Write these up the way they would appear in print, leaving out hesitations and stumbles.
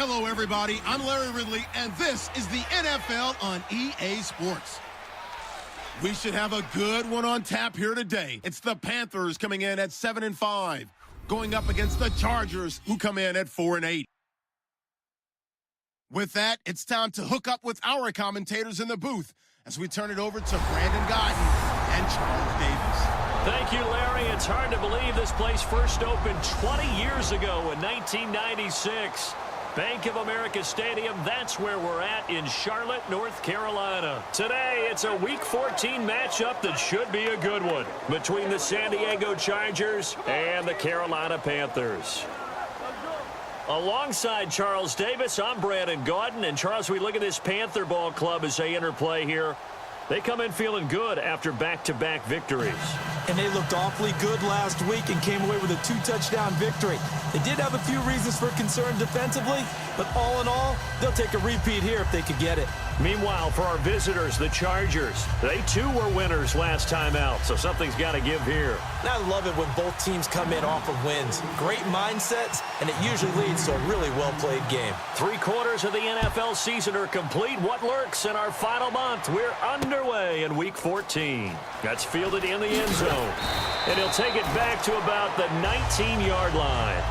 Hello, everybody. I'm Larry Ridley, and this is the NFL on EA Sports. We should have a good one on tap here today. It's the Panthers coming in at 7-5, going up against the Chargers, who come in at 4-8. With that, it's time to hook up with our commentators in the booth as we turn it over to Brandon Guyton and Charles Davis. Thank you, Larry. It's hard to believe this place first opened 20 years ago in 1996. Bank of America Stadium, that's where we're at in Charlotte, North Carolina. Today, it's a Week 14 matchup that should be a good one between the San Diego Chargers and the Carolina Panthers. Alongside Charles Davis, I'm Brandon Guyton. And Charles, we look at this Panther ball club as they interplay here. They come in feeling good after back-to-back victories. And they looked awfully good last week and came away with a 2-touchdown victory. They did have a few reasons for concern defensively, but all in all, they'll take a repeat here if they could get it. Meanwhile, for our visitors, the Chargers, they too were winners last time out, so something's got to give here. And I love it when both teams come in off of wins. Great mindsets, and it usually leads to a really well-played game. 3/4 of the NFL season are complete. What lurks in our final month? We're underway in Week 14. That's fielded in the end zone. And he'll take it back to about the 19-yard line.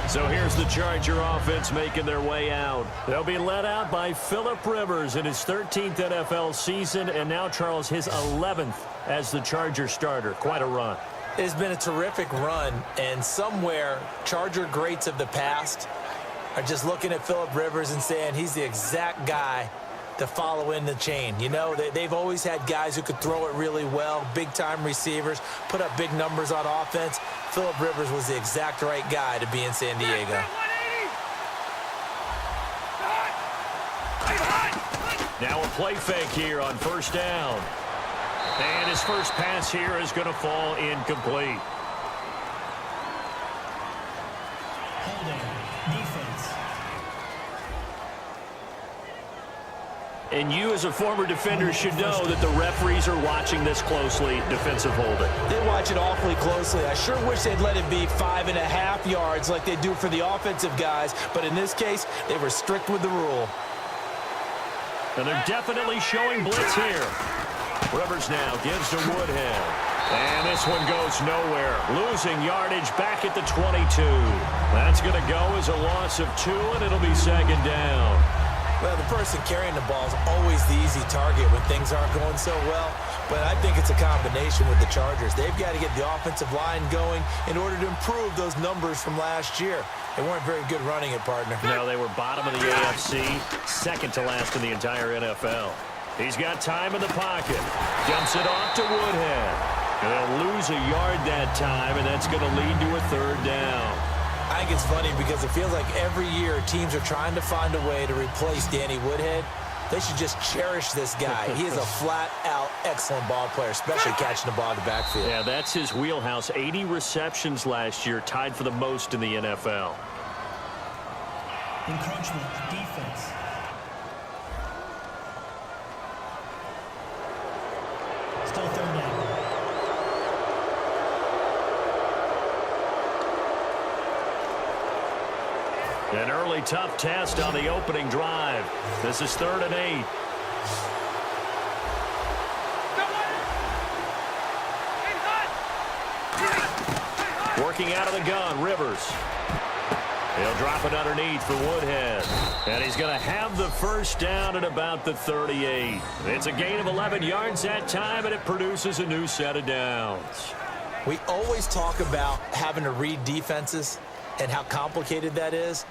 So here's the Charger offense making their way out. They'll be led out by Phillip Rivers in his 13th NFL season, and now, Charles, his 11th as the Charger starter. Quite a run. It's been a terrific run, and somewhere Charger greats of the past are just looking at Phillip Rivers and saying he's the exact guy to follow in the chain. You know, they've always had guys who could throw it really well, big-time receivers, put up big numbers on offense. Phillip Rivers was the exact right guy to be in San Diego. Now a play fake here on first down. And his first pass here is going to fall incomplete. And you, as a former defender, should know that the referees are watching this closely. Defensive holding. They watch it awfully closely. I sure wish they'd let it be 5.5 yards like they do for the offensive guys, but in this case, they were strict with the rule. And they're definitely showing blitz here. Rivers now gives to Woodhead. And this one goes nowhere. Losing yardage back at the 22. That's going to go as a loss of 2, and it'll be second down. Well, the person carrying the ball is always the easy target when things aren't going so well. But I think it's a combination with the Chargers. They've got to get the offensive line going in order to improve those numbers from last year. They weren't very good running it, partner. No, they were bottom of the AFC, second to last in the entire NFL. He's got time in the pocket. Dumps it off to Woodhead. And they'll lose a yard that time, and that's going to lead to a third down. I think it's funny because it feels like every year teams are trying to find a way to replace Danny Woodhead. They should just cherish this guy. He is a flat-out excellent ball player, especially catching the ball in the backfield. Yeah, that's his wheelhouse. 80 receptions last year, tied for the most in the NFL. Encroachment, defense. Still third down. An early tough test on the opening drive. This is 3rd and 8. Working out of the gun, Rivers. He'll drop it underneath for Woodhead. And he's going to have the first down at about the 38. It's a gain of 11 yards that time, and it produces a new set of downs. We always talk about having to read defenses and how complicated that is.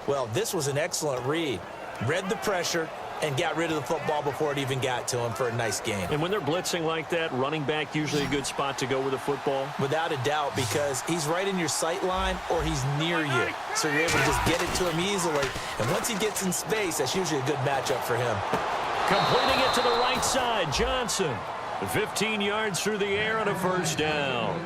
Well, this was an excellent read. Read the pressure and got rid of the football before it even got to him for a nice game. And when they're blitzing like that, running back usually a good spot to go with the football? Without a doubt, because he's right in your sight line or he's near you. So you're able to just get it to him easily. And once he gets in space, that's usually a good matchup for him. Completing it to the right side, Johnson. 15 yards through the air and a first down.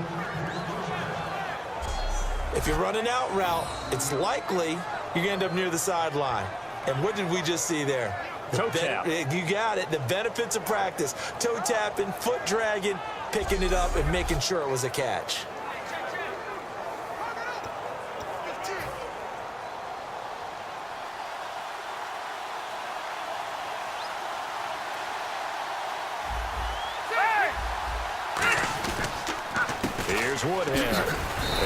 If you're running out route, it's likely you're going to end up near the sideline. And what did we just see there? Toe tap. You got it. The benefits of practice. Toe tapping, foot dragging, picking it up, and making sure it was a catch. Here's Woodhead.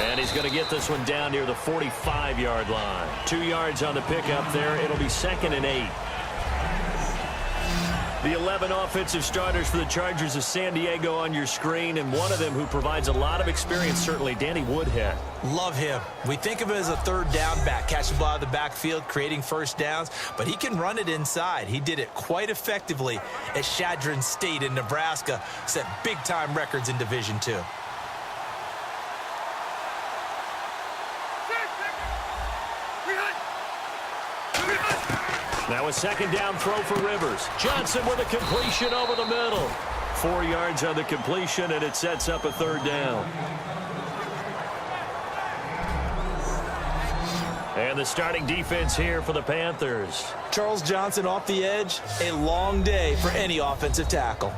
And he's going to get this one down near the 45-yard line. 2 yards on the pickup there. It'll be 2nd and 8. The 11 offensive starters for the Chargers of San Diego on your screen, and one of them who provides a lot of experience, certainly, Danny Woodhead. Love him. We think of him as a third down back, catching the ball out of the backfield, creating first downs, but he can run it inside. He did it quite effectively at Chadron State in Nebraska, set big-time records in Division II. Now a 2nd down throw for Rivers. Johnson with a completion over the middle. 4 yards on the completion, and it sets up a 3rd down. And the starting defense here for the Panthers. Charles Johnson off the edge, a long day for any offensive tackle.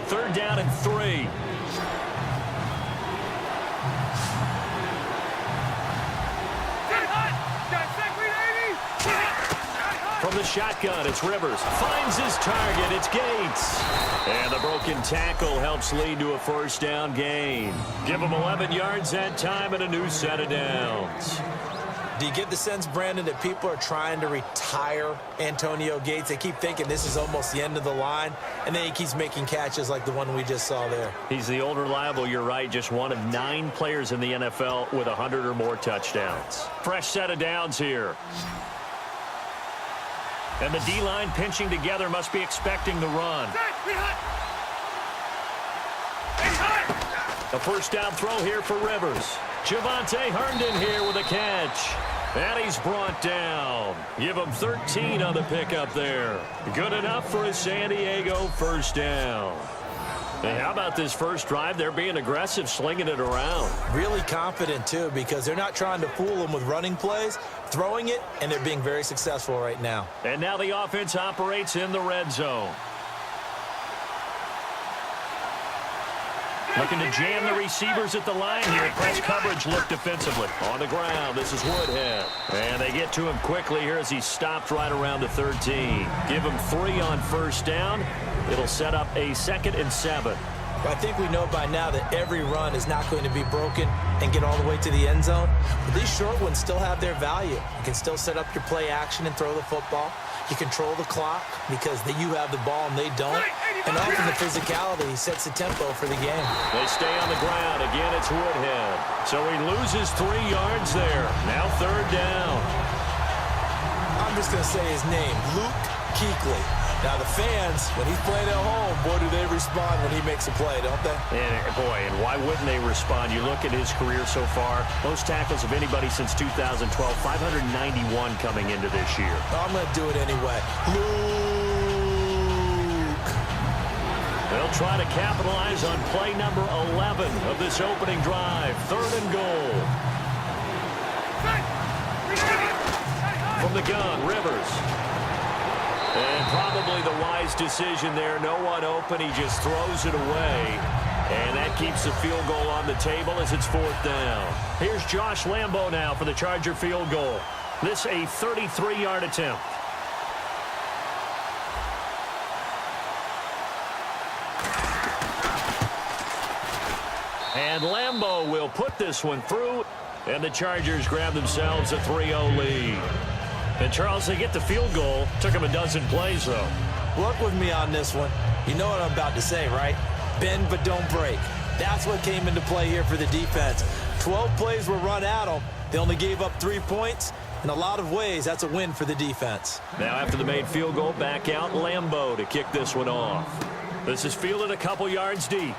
Third down and 3. From the shotgun, it's Rivers. Finds his target. It's Gates. And the broken tackle helps lead to a 1st down gain. Give him 11 yards that time and a new set of downs. Do you get the sense, Brandon, that people are trying to retire Antonio Gates? They keep thinking this is almost the end of the line, and then he keeps making catches like the one we just saw there. He's the old reliable, you're right, just one of 9 players in the NFL with 100 or more touchdowns. Fresh set of downs here. And the D-line pinching together must be expecting the run. A 1st down throw here for Rivers. Javonte Herndon here with a catch. And he's brought down. Give him 13 on the pickup there. Good enough for a San Diego 1st down. And how about this first drive? They're being aggressive, slinging it around. Really confident, too, because they're not trying to fool them with running plays, throwing it, and they're being very successful right now. And now the offense operates in the red zone. Looking to jam the receivers at the line here. Press coverage look defensively. On the ground, this is Woodhead. And they get to him quickly here as he stopped right around the 13. Give him 3 on 1st down. It'll set up a 2nd and 7. I think we know by now that every run is not going to be broken and get all the way to the end zone. But these short ones still have their value. You can still set up your play action and throw the football. You control the clock because you have the ball and they don't. And often the physicality sets the tempo for the game. They stay on the ground. Again, it's Woodhead. So he loses 3 yards there. Now 3rd down. I'm just going to say his name, Luke Kuechly. Now, the fans, when he's playing at home, boy, do they respond when he makes a play, don't they? And why wouldn't they respond? You look at his career so far, most tackles of anybody since 2012, 591 coming into this year. I'm going to do it anyway. Luke. They'll try to capitalize on play number 11 of this opening drive. 3rd and goal. From the gun, Rivers. And probably the wise decision there. No one open. He just throws it away. And that keeps the field goal on the table as it's 4th down. Here's Josh Lambo now for the Charger field goal. This a 33-yard attempt. And Lambo will put this one through. And the Chargers grab themselves a 3-0 lead. And, Charles, they get the field goal. Took them a dozen plays, though. Work with me on this one. You know what I'm about to say, right? Bend but don't break. That's what came into play here for the defense. 12 plays were run at them. They only gave up 3 points. In a lot of ways, that's a win for the defense. Now, after the made field goal, back out Lambo to kick this one off. This is fielded a couple yards deep.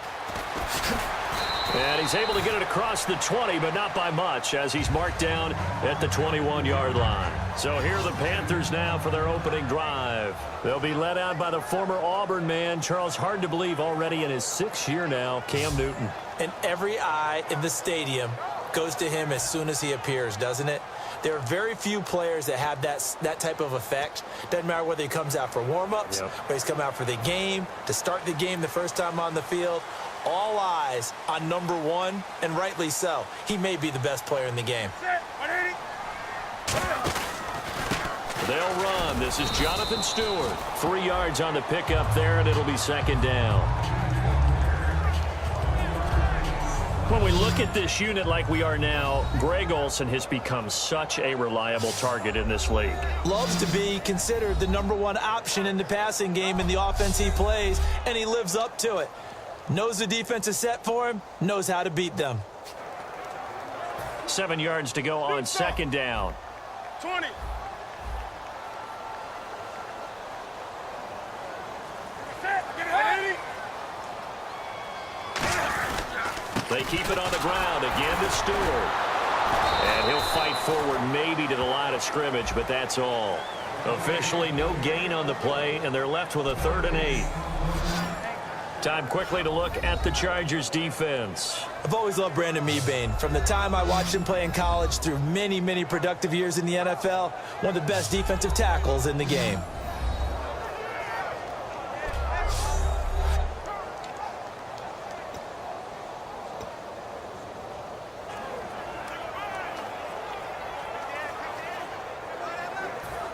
And he's able to get it across the 20, but not by much, as he's marked down at the 21-yard line. So here are the Panthers now for their opening drive. They'll be led out by the former Auburn man, Charles, hard to believe already in his 6th year now, Cam Newton. And every eye in the stadium goes to him as soon as he appears, doesn't it? There are very few players that have that type of effect. Doesn't matter whether he comes out for warm-ups, or he's come out for the game, to start the game the first time on the field. All eyes on number one, and rightly so. He may be the best player in the game. They'll run. This is Jonathan Stewart. 3 yards on the pickup there, and it'll be second down. When we look at this unit like we are now, Greg Olsen has become such a reliable target in this league. Loves to be considered the #1 option in the passing game in the offense he plays, and he lives up to it. Knows the defense is set for him, knows how to beat them. 7 yards to go on second down. 20. They keep it on the ground again to Stewart. And he'll fight forward maybe to the line of scrimmage, but that's all. Officially no gain on the play, and they're left with a 3rd and 8. Time quickly to look at the Chargers defense. I've always loved Brandon Mebane. From the time I watched him play in college through many, many productive years in the NFL, one of the best defensive tackles in the game.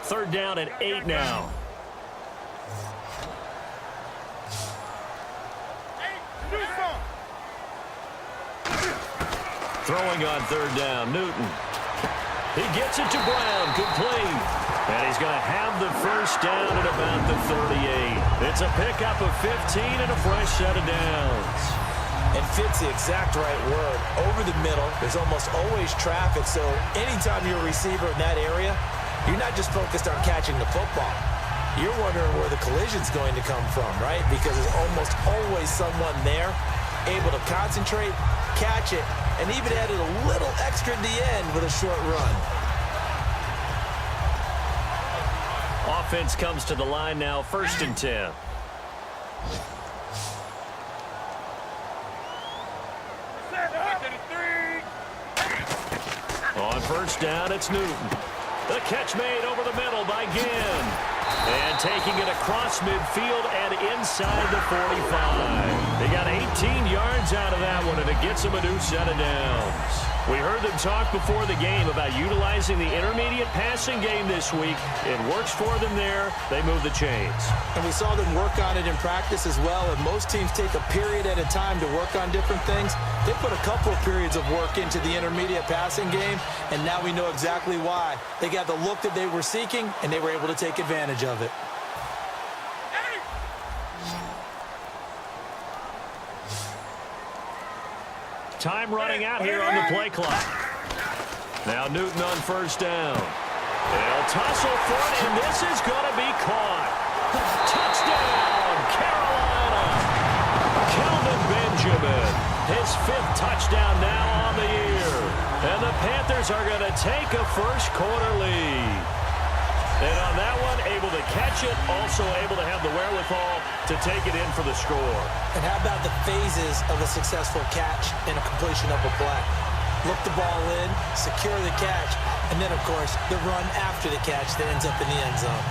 Third down and 8 now. Throwing on 3rd down, Newton. He gets it to Brown, complete. And he's going to have the first down at about the 38. It's a pickup of 15 and a fresh set of downs. And fits the exact right word. Over the middle, there's almost always traffic, so anytime you're a receiver in that area, you're not just focused on catching the football. You're wondering where the collision's going to come from, right? Because there's almost always someone there able to concentrate, catch it, and even added a little extra at the end with a short run. Offense comes to the line now, 1st and 10. On 1st down, it's Newton. The catch made over the middle by Ginn. And taking it across midfield and inside the 45. They got 18 yards out of that one, and it gets them a new set of downs. We heard them talk before the game about utilizing the intermediate passing game this week. It works for them there. They move the chains. And we saw them work on it in practice as well, and most teams take a period at a time to work on different things. They put a couple of periods of work into the intermediate passing game, and now we know exactly why. They got the look that they were seeking, and they were able to take advantage of it. Time running out here on the play clock. Now Newton on 1st down. They'll tussle for it, and this is going to be caught. Touchdown, Carolina. Kelvin Benjamin, his 5th touchdown now on the year. And the Panthers are going to take a first-quarter lead. And on that one, able to catch it, also able to have the wherewithal to take it in for the score. And how about the phases of a successful catch and a completion of a play? Look the ball in, secure the catch, and then, of course, the run after the catch that ends up in the end zone.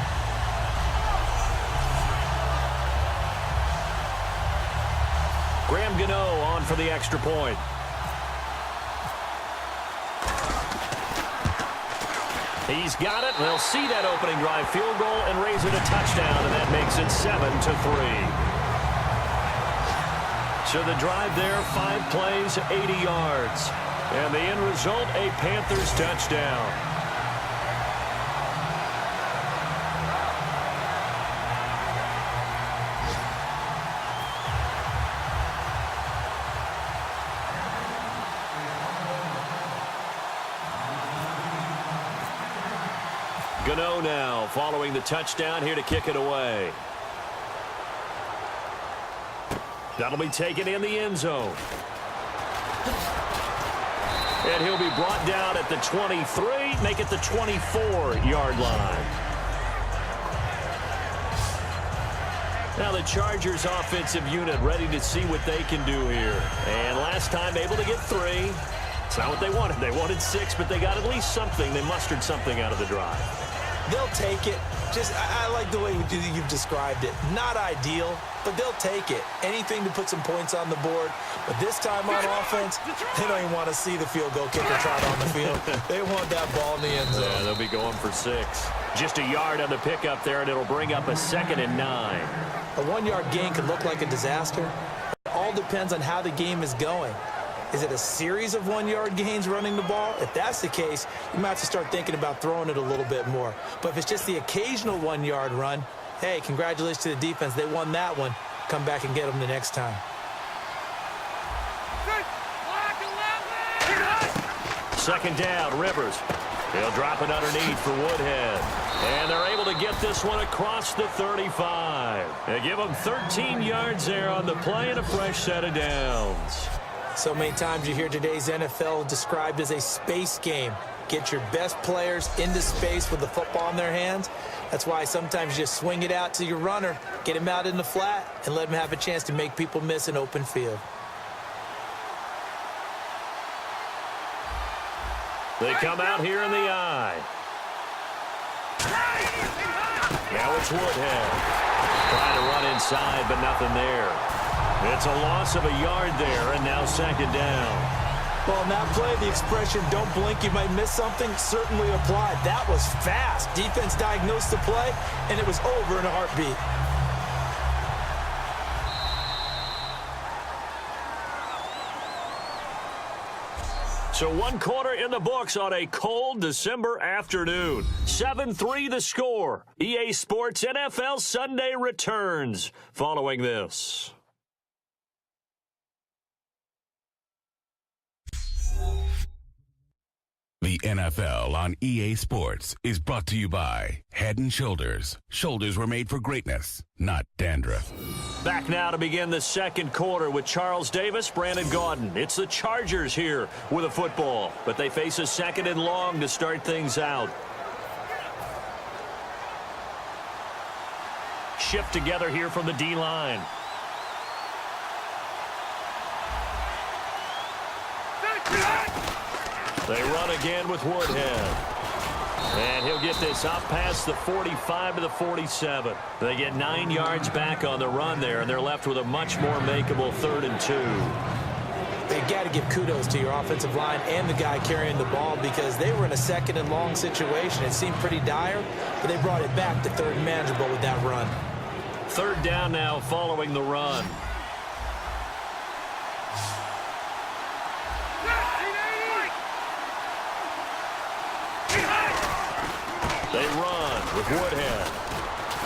Graham Gano on for the extra point. He's got it. They'll see that opening drive field goal and raise it a touchdown, and that makes it 7-3. So the drive there, 5 plays, 80 yards. And the end result, a Panthers touchdown. Gano now following the touchdown here to kick it away. That'll be taken in the end zone. And he'll be brought down at the 23, make it the 24-yard line. Now the Chargers offensive unit ready to see what they can do here. And last time able to get 3. It's not what they wanted. They wanted 6, but they got at least something. They mustered something out of the drive. They'll take it. I like the way you've described it. Not ideal, but they'll take it. Anything to put some points on the board. But this time on offense, they don't even want to see the field goal kicker trot on the field. They want that ball in the end zone. Yeah, they'll be going for 6. Just a yard on the pickup there, and it'll bring up a 2nd and 9. A 1-yard gain could look like a disaster. It all depends on how the game is going. Is it a series of 1-yard gains running the ball? If that's the case, you might have to start thinking about throwing it a little bit more. But if it's just the occasional 1-yard run, hey, congratulations to the defense. They won that one. Come back and get them the next time. Second down, Rivers. They'll drop it underneath for Woodhead. And they're able to get this one across the 35. They give them 13 yards there on the play and a fresh set of downs. So many times you hear today's NFL described as a space game. Get your best players into space with the football in their hands. That's why sometimes you just swing it out to your runner, get him out in the flat, and let him have a chance to make people miss an open field. They come out here in the eye. Now it's Woodhead. Trying to run inside, but nothing there. It's a loss of a yard there, and now 2nd down. Well, in that play, the expression, don't blink, you might miss something, certainly applied. That was fast. Defense diagnosed the play, and it was over in a heartbeat. So 1 quarter in the books on a cold December afternoon. 7-3 the score. EA Sports NFL Sunday returns following this. The NFL on EA Sports is brought to you by Head & Shoulders. Shoulders were made for greatness, not dandruff. Back now to begin the 2nd quarter with Charles Davis, Brandon Gaudin. It's the Chargers here with a football, but they face a 2nd and long to start things out. Shift together here from the D-line. They run again with Woodhead. And he'll get this up past the 45 to the 47. They get 9 yards back on the run there, and they're left with a much more makeable 3rd and 2. You got to give kudos to your offensive line and the guy carrying the ball because they were in a 2nd and long situation. It seemed pretty dire, but they brought it back to 3rd and manageable with that run. 3rd down now following the run. They run with Woodhead.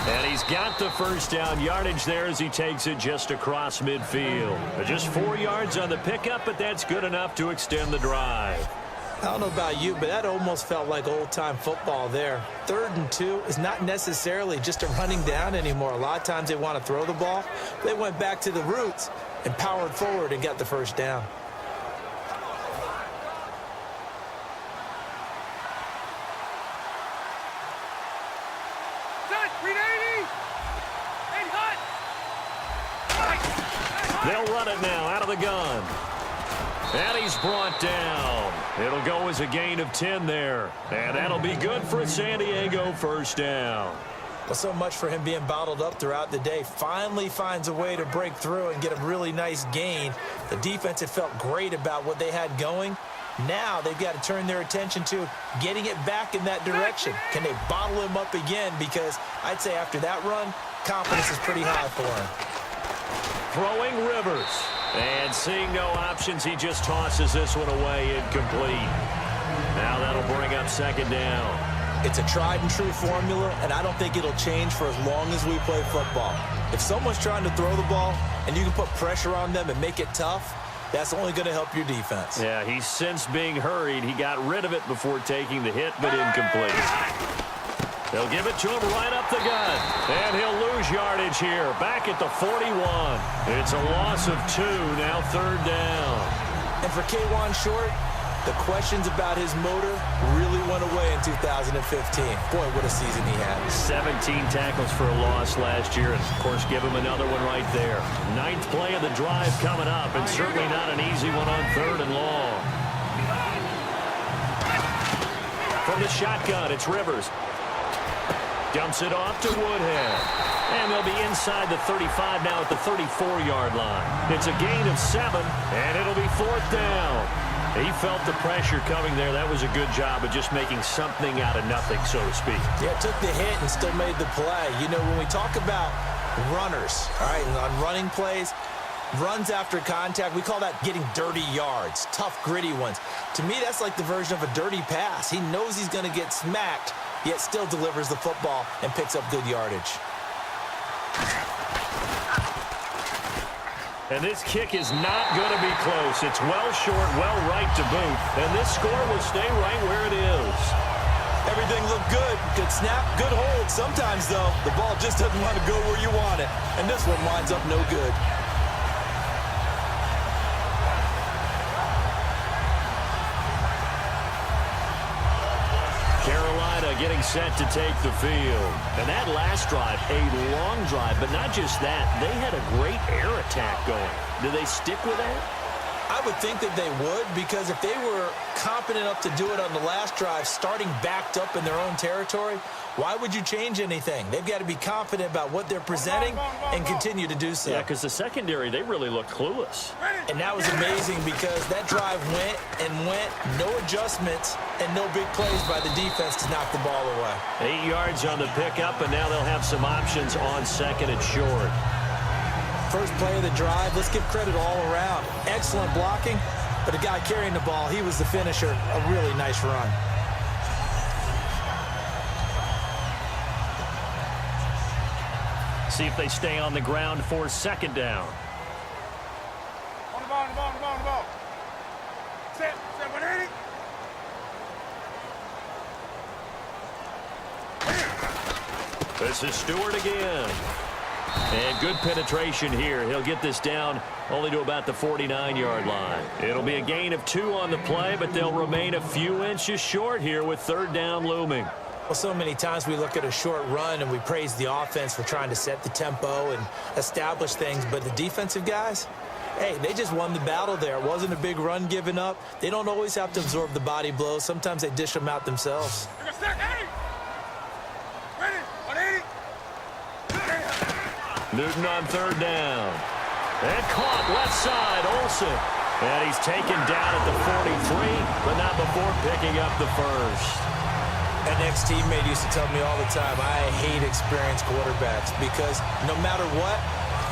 And he's got the 1st down yardage there as he takes it just across midfield. Just 4 yards on the pickup, but that's good enough to extend the drive. I don't know about you, but that almost felt like old-time football there. 3rd and 2 is not necessarily just a running down anymore. A lot of times they want to throw the ball. They went back to the roots and powered forward and got the 1st down. They'll run it now out of the gun. And he's brought down. It'll go as a gain of 10 there. And that'll be good for a San Diego 1st down. Well, so much for him being bottled up throughout the day. Finally finds a way to break through and get a really nice gain. The defense had felt great about what they had going. Now they've got to turn their attention to getting it back in that direction. Can they bottle him up again? Because I'd say after that run, confidence is pretty high for him. Throwing Rivers. And seeing no options, he just tosses this one away incomplete. Now that'll bring up 2nd down. It's a tried and true formula, and I don't think it'll change for as long as we play football. If someone's trying to throw the ball and you can put pressure on them and make it tough, that's only going to help your defense. Yeah, he's since being hurried. He got rid of it before taking the hit, but incomplete. They'll give it to him right up the gut. And he'll lose yardage here. Back at the 41. It's a loss of 2. Now 3rd down. And for K'Wan Short, the questions about his motor really went away in 2015. Boy, what a season he had. 17 tackles for a loss last year. And, of course, give him another one right there. 9th play of the drive coming up. And certainly not an easy one on 3rd and long. From the shotgun, it's Rivers. Dumps it off to Woodhead. And they'll be inside the 35 now at the 34-yard line. It's a gain of 7, and it'll be 4th down. He felt the pressure coming there. That was a good job of just making something out of nothing, so to speak. Yeah, took the hit and still made the play. You know, when we talk about runners, all right, and on running plays, runs after contact, we call that getting dirty yards, tough, gritty ones. To me, that's like the version of a dirty pass. He knows he's going to get smacked, yet still delivers the football and picks up good yardage. And this kick is not going to be close. It's well short, well right to boot. And this score will stay right where it is. Everything looked good. Good snap, good hold. Sometimes, though, the ball just doesn't want to go where you want it. And this one winds up no good. Carolina getting set to take the field. And that last drive, a long drive, but not just that. They had a great air attack going. Do they stick with that? I would think that they would, because if they were competent enough to do it on the last drive, starting backed up in their own territory, why would you change anything? They've got to be confident about what they're presenting and continue to do so. Yeah, because the secondary, they really look clueless. And that was amazing because that drive went and went, no adjustments, and no big plays by the defense to knock the ball away. 8 yards on the pickup, and now they'll have some options on 2nd and short. First play of the drive, let's give credit all around. Excellent blocking, but the guy carrying the ball, he was the finisher. A really nice run. See if they stay on the ground for 2nd down. On the ball, on the ball, on the ball, on the ball. Set, 180. This is Stewart again. And good penetration here. He'll get this down only to about the 49-yard line. It'll be a gain of 2 on the play, but they'll remain a few inches short here with 3rd down looming. Well, so many times we look at a short run and we praise the offense for trying to set the tempo and establish things, but the defensive guys, hey, they just won the battle there. It wasn't a big run given up. They don't always have to absorb the body blows. Sometimes they dish them out themselves. Newton on 3rd down. And caught left side, Olsen. And he's taken down at the 43, but not before picking up the 1st. An ex-teammate used to tell me all the time, I hate experienced quarterbacks because no matter what,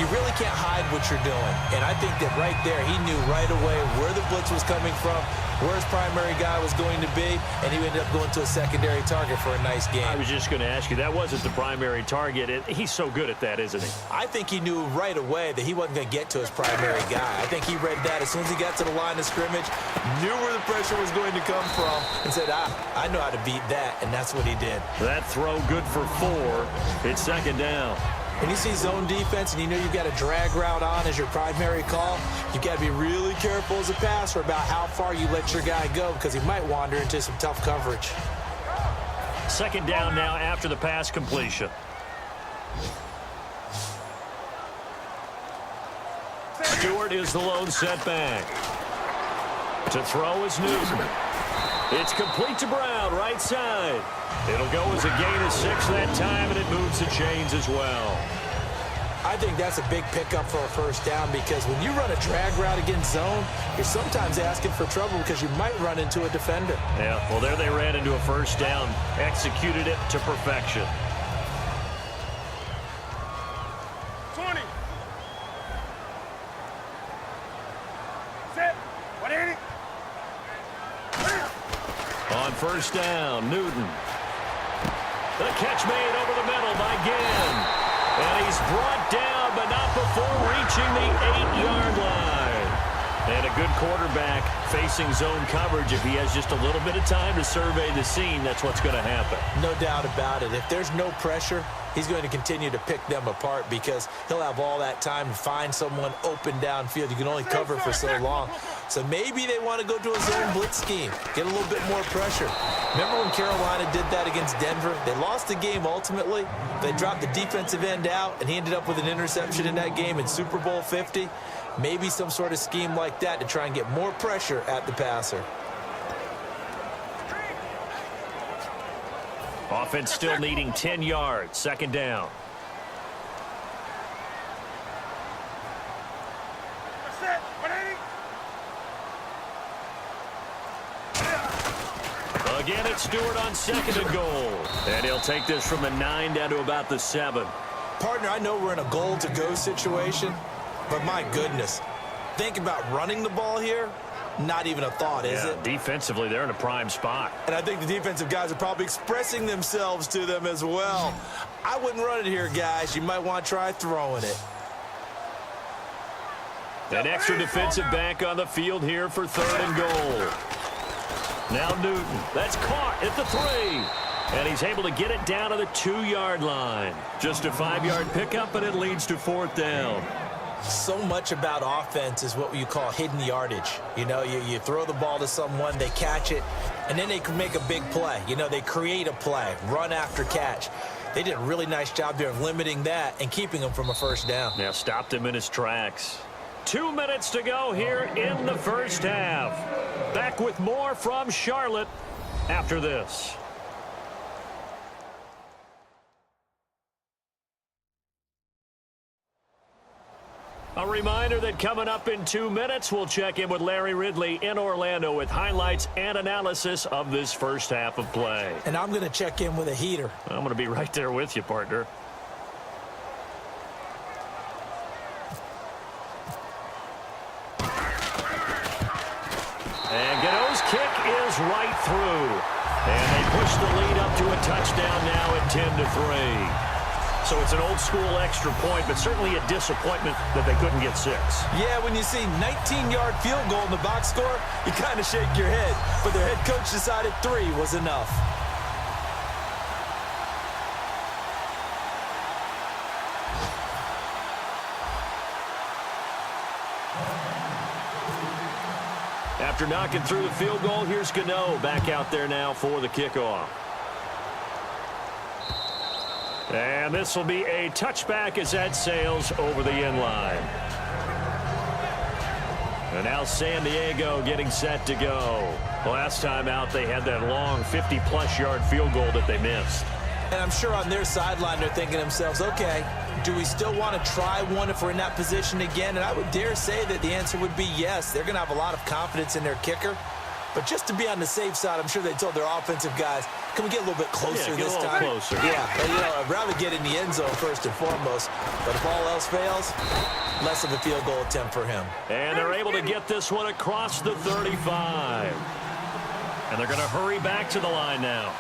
you really can't hide what you're doing. And I think that right there, he knew right away where the blitz was coming from, where his primary guy was going to be, and he ended up going to a secondary target for a nice game. I was just going to ask you, that wasn't the primary target. He's so good at that, isn't he? I think he knew right away that he wasn't going to get to his primary guy. I think he read that as soon as he got to the line of scrimmage, knew where the pressure was going to come from, and said, I know how to beat that, and that's what he did. That throw good for 4. It's 2nd down. When you see zone defense and you know you've got a drag route on as your primary call, you've got to be really careful as a passer about how far you let your guy go because he might wander into some tough coverage. 2nd down now after the pass completion. Stewart is the lone setback. To throw is Newton. It's complete to Brown, right side. It'll go as a gain of 6 that time, and it moves the chains as well. I think that's a big pickup for a 1st down because when you run a drag route against zone, you're sometimes asking for trouble because you might run into a defender. Yeah, well, there they ran into a 1st down, executed it to perfection. 20. Set, 180. On 1st down, Newton. The catch made over the middle by Ginn. And he's brought down, but not before reaching the 8-yard line. And a good quarterback facing zone coverage. If he has just a little bit of time to survey the scene, that's what's going to happen. No doubt about it. If there's no pressure, he's going to continue to pick them apart because he'll have all that time to find someone open downfield. You can only cover for so long. So maybe they want to go to a zone blitz scheme, get a little bit more pressure. Remember when Carolina did that against Denver? They lost the game ultimately. They dropped the defensive end out, and he ended up with an interception in that game in Super Bowl 50. Maybe some sort of scheme like that to try and get more pressure at the passer. Offense still needing 10 yards. Second down. That's it. 180. Again, it's Stewart on second and goal. And he'll take this from the 9 down to about the 7. Partner, I know we're in a goal-to-go situation, but my goodness, think about running the ball here. Not even a thought, is it? Defensively, they're in a prime spot. And I think the defensive guys are probably expressing themselves to them as well. I wouldn't run it here, guys. You might want to try throwing it. An extra defensive back on the field here for third and goal. Now Newton. That's caught at the 3. And he's able to get it down to the 2-yard line. Just a 5-yard pickup, and it leads to 4th down. So much about offense is what you call hidden yardage. You know, you throw the ball to someone, they catch it, and then they can make a big play. You know, they create a play, run after catch. They did a really nice job there of limiting that and keeping him from a first down. Now stopped him in his tracks. 2 minutes to go here in the first half. Back with more from Charlotte after this. A reminder that coming up in 2 minutes, we'll check in with Larry Ridley in Orlando with highlights and analysis of this first half of play. And I'm going to check in with a heater. I'm going to be right there with you, partner. And Gano's kick is right through. And they push the lead up to a touchdown now at 10-3. So it's an old-school extra point, but certainly a disappointment that they couldn't get 6. Yeah, when you see 19-yard field goal in the box score, you kind of shake your head. But their head coach decided 3 was enough. After knocking through the field goal, here's Gano back out there now for the kickoff. And this will be a touchback as that sails over the end line. And now San Diego getting set to go. Last time out, they had that long 50-plus yard field goal that they missed. And I'm sure on their sideline, they're thinking to themselves, okay, do we still want to try one if we're in that position again? And I would dare say that the answer would be yes. They're going to have a lot of confidence in their kicker. But just to be on the safe side, I'm sure they told their offensive guys, can we get a little bit closer this time? Closer. Yeah, and, you know, I'd rather get in the end zone first and foremost. But if all else fails, less of a field goal attempt for him. And they're able to get this one across the 35. And they're going to hurry back to the line now.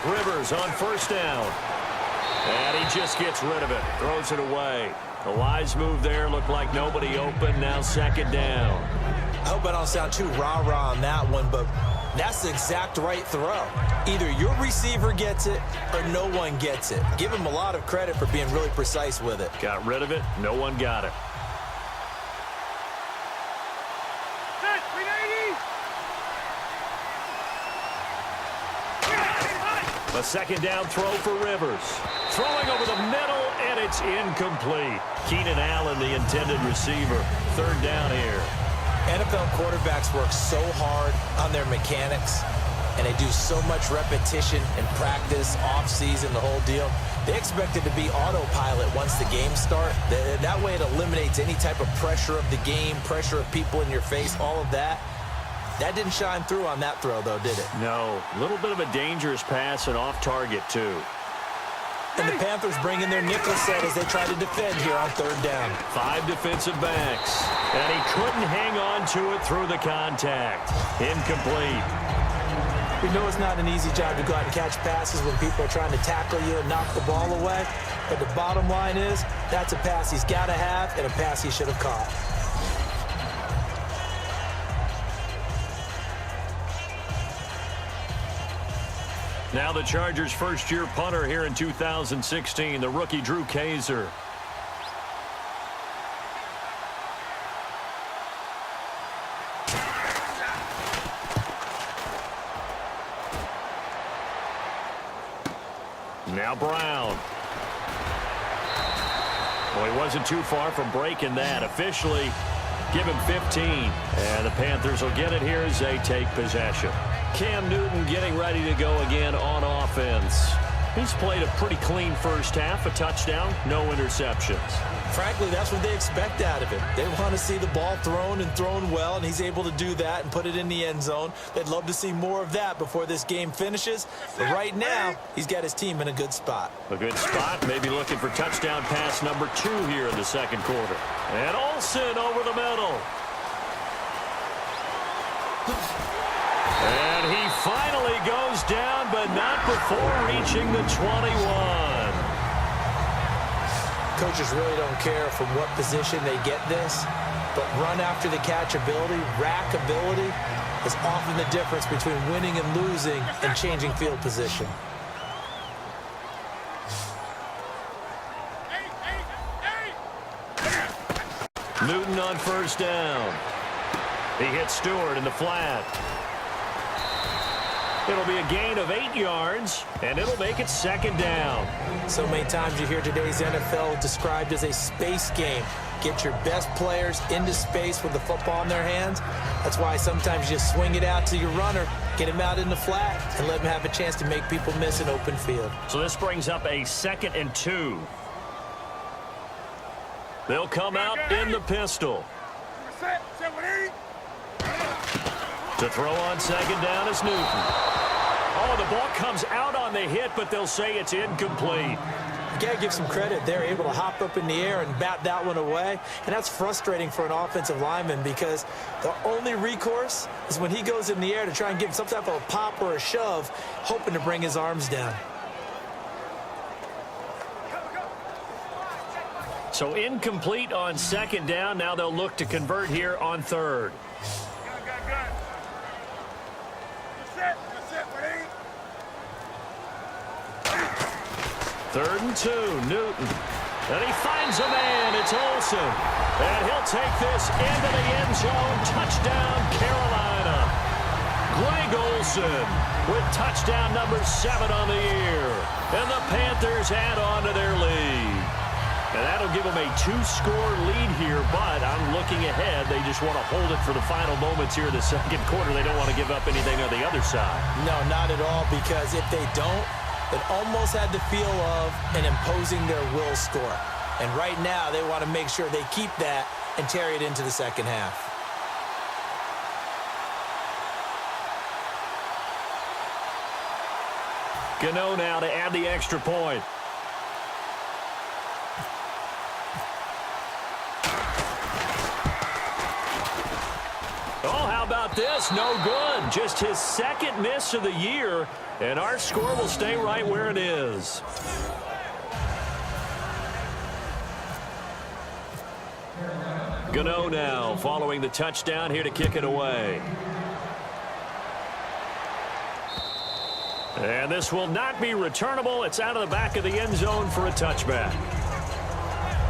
Rivers on first down. And he just gets rid of it. Throws it away. The wise move there. Looked like nobody open. Now second down. I hope I don't sound too rah-rah on that one, but that's the exact right throw. Either your receiver gets it or no one gets it. Give him a lot of credit for being really precise with it. Got rid of it. No one got it. A second down throw for Rivers. Throwing over the middle, and it's incomplete. Keenan Allen, the intended receiver. Third down here. NFL quarterbacks work so hard on their mechanics, and they do so much repetition and practice, off-season, the whole deal. They expect it to be autopilot once the games start. That way it eliminates any type of pressure of the game, pressure of people in your face, all of that. That didn't shine through on that throw, though, did it? No. A little bit of a dangerous pass and off target, too. And the Panthers bring in their nickel set as they try to defend here on third down. 5 defensive backs. And he couldn't hang on to it through the contact. Incomplete. We know it's not an easy job to go out and catch passes when people are trying to tackle you and knock the ball away. But the bottom line is, that's a pass he's got to have and a pass he should have caught. Now the Chargers' first-year punter here in 2016, the rookie Drew Kaiser. Now Brown. Well, he wasn't too far from breaking that. Officially, give him 15. And the Panthers will get it here as they take possession. Cam Newton getting ready to go again on offense. He's played a pretty clean first half, a touchdown, no interceptions. Frankly, that's what they expect out of him. They want to see the ball thrown and thrown well, and he's able to do that and put it in the end zone. They'd love to see more of that before this game finishes. But right now, he's got his team in a good spot. A good spot, maybe looking for touchdown pass number 2 here in the second quarter. And Olsen over the middle. And he finally goes down, but not before reaching the 21. Coaches really don't care from what position they get this, but run after the catch ability, rack ability, is often the difference between winning and losing and changing field position. Newton on first down. He hits Stewart in the flat. It'll be a gain of 8 yards, and it'll make it second down. So many times you hear today's NFL described as a space game. Get your best players into space with the football in their hands. That's why sometimes you just swing it out to your runner, get him out in the flat, and let him have a chance to make people miss an open field. So this brings up a 2nd and 2. They'll come out in the pistol. To throw on second down is Newton. Oh, the ball comes out on the hit, but they'll say it's incomplete. You got to give some credit. They're able to hop up in the air and bat that one away. And that's frustrating for an offensive lineman because the only recourse is when he goes in the air to try and give some type of a pop or a shove, hoping to bring his arms down. So incomplete on second down. Now they'll look to convert here on third. Third and 2, Newton. And he finds a man. It's Olsen. And he'll take this into the end zone. Touchdown, Carolina. Greg Olsen with touchdown number 7 on the year. And the Panthers add on to their lead. And that'll give them a 2-score lead here, but I'm looking ahead. They just want to hold it for the final moments here in the second quarter. They don't want to give up anything on the other side. No, not at all, because if they don't, it almost had the feel of an imposing their will score. And right now, they want to make sure they keep that and carry it into the second half. Gano now to add the extra point. Oh, how about this? No good. Just his 2nd miss of the year, and our score will stay right where it is. Gano now following the touchdown here to kick it away. And this will not be returnable. It's out of the back of the end zone for a touchback.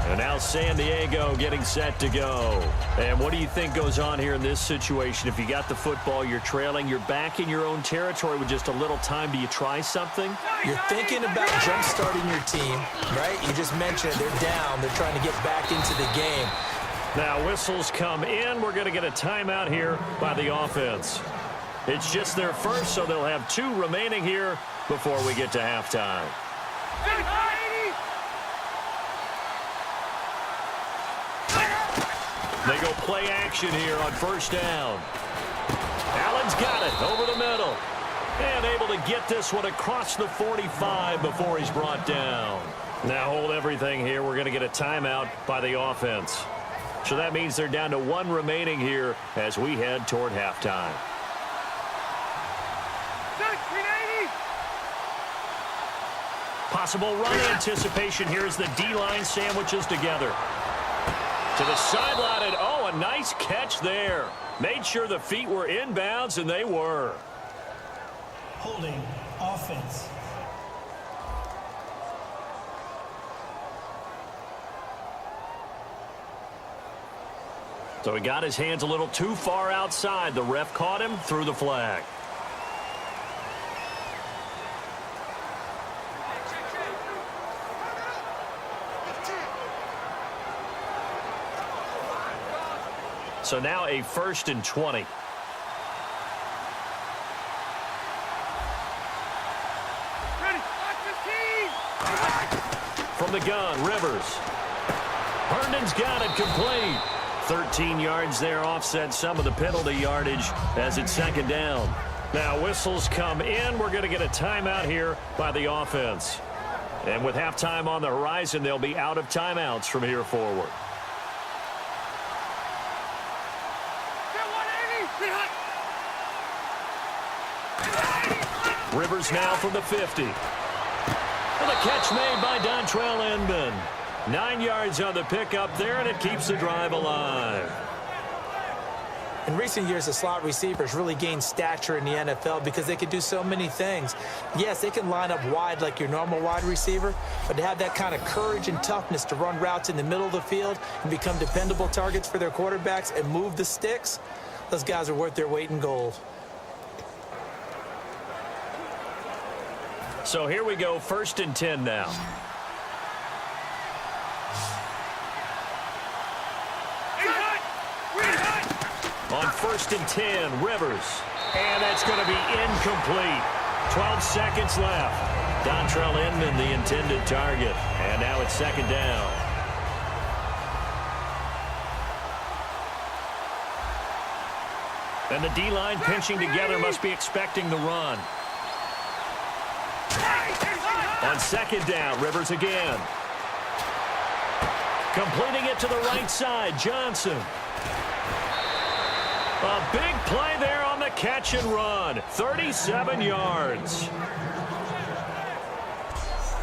And now San Diego getting set to go. And what do you think goes on here in this situation? If you got the football, you're trailing, you're back in your own territory with just a little time. Do you try something? You're thinking about jump-starting your team, right? You just mentioned they're down. They're trying to get back into the game. Now whistles come in. We're going to get a timeout here by the offense. It's just their first, so they'll have 2 remaining here before we get to halftime. They go play action here on first down. Allen's got it over the middle. And able to get this one across the 45 before he's brought down. Now hold everything here. We're going to get a timeout by the offense. So that means they're down to 1 remaining here as we head toward halftime. Possible run anticipation here as the D-line sandwiches together. To the sideline, and oh, a nice catch there. Made sure the feet were inbounds, and they were. Holding offense. So he got his hands a little too far outside. The ref caught him, threw the flag. So now a 1st and 20. from the gun. Rivers. Herndon's got it complete. 13 yards there, offset some of the penalty yardage as it's second down. Now whistles come in. We're going to get a timeout here by the offense. And with halftime on the horizon, they'll be out of timeouts from here forward. Rivers now from the 50. And a catch made by Dontrell Inman. 9 yards on the pickup there, and it keeps the drive alive. In recent years, the slot receivers really gained stature in the NFL because they can do so many things. Yes, they can line up wide like your normal wide receiver, but to have that kind of courage and toughness to run routes in the middle of the field and become dependable targets for their quarterbacks and move the sticks, those guys are worth their weight in gold. So here we go, 1st and 10 now. On 1st and 10, Rivers. And that's going to be incomplete. 12 seconds left. Dontrell Inman, the intended target. And now it's second down. And the D-line pinching together must be expecting the run. On second down, Rivers again. Completing it to the right side, Johnson. A big play there on the catch and run. 37 yards.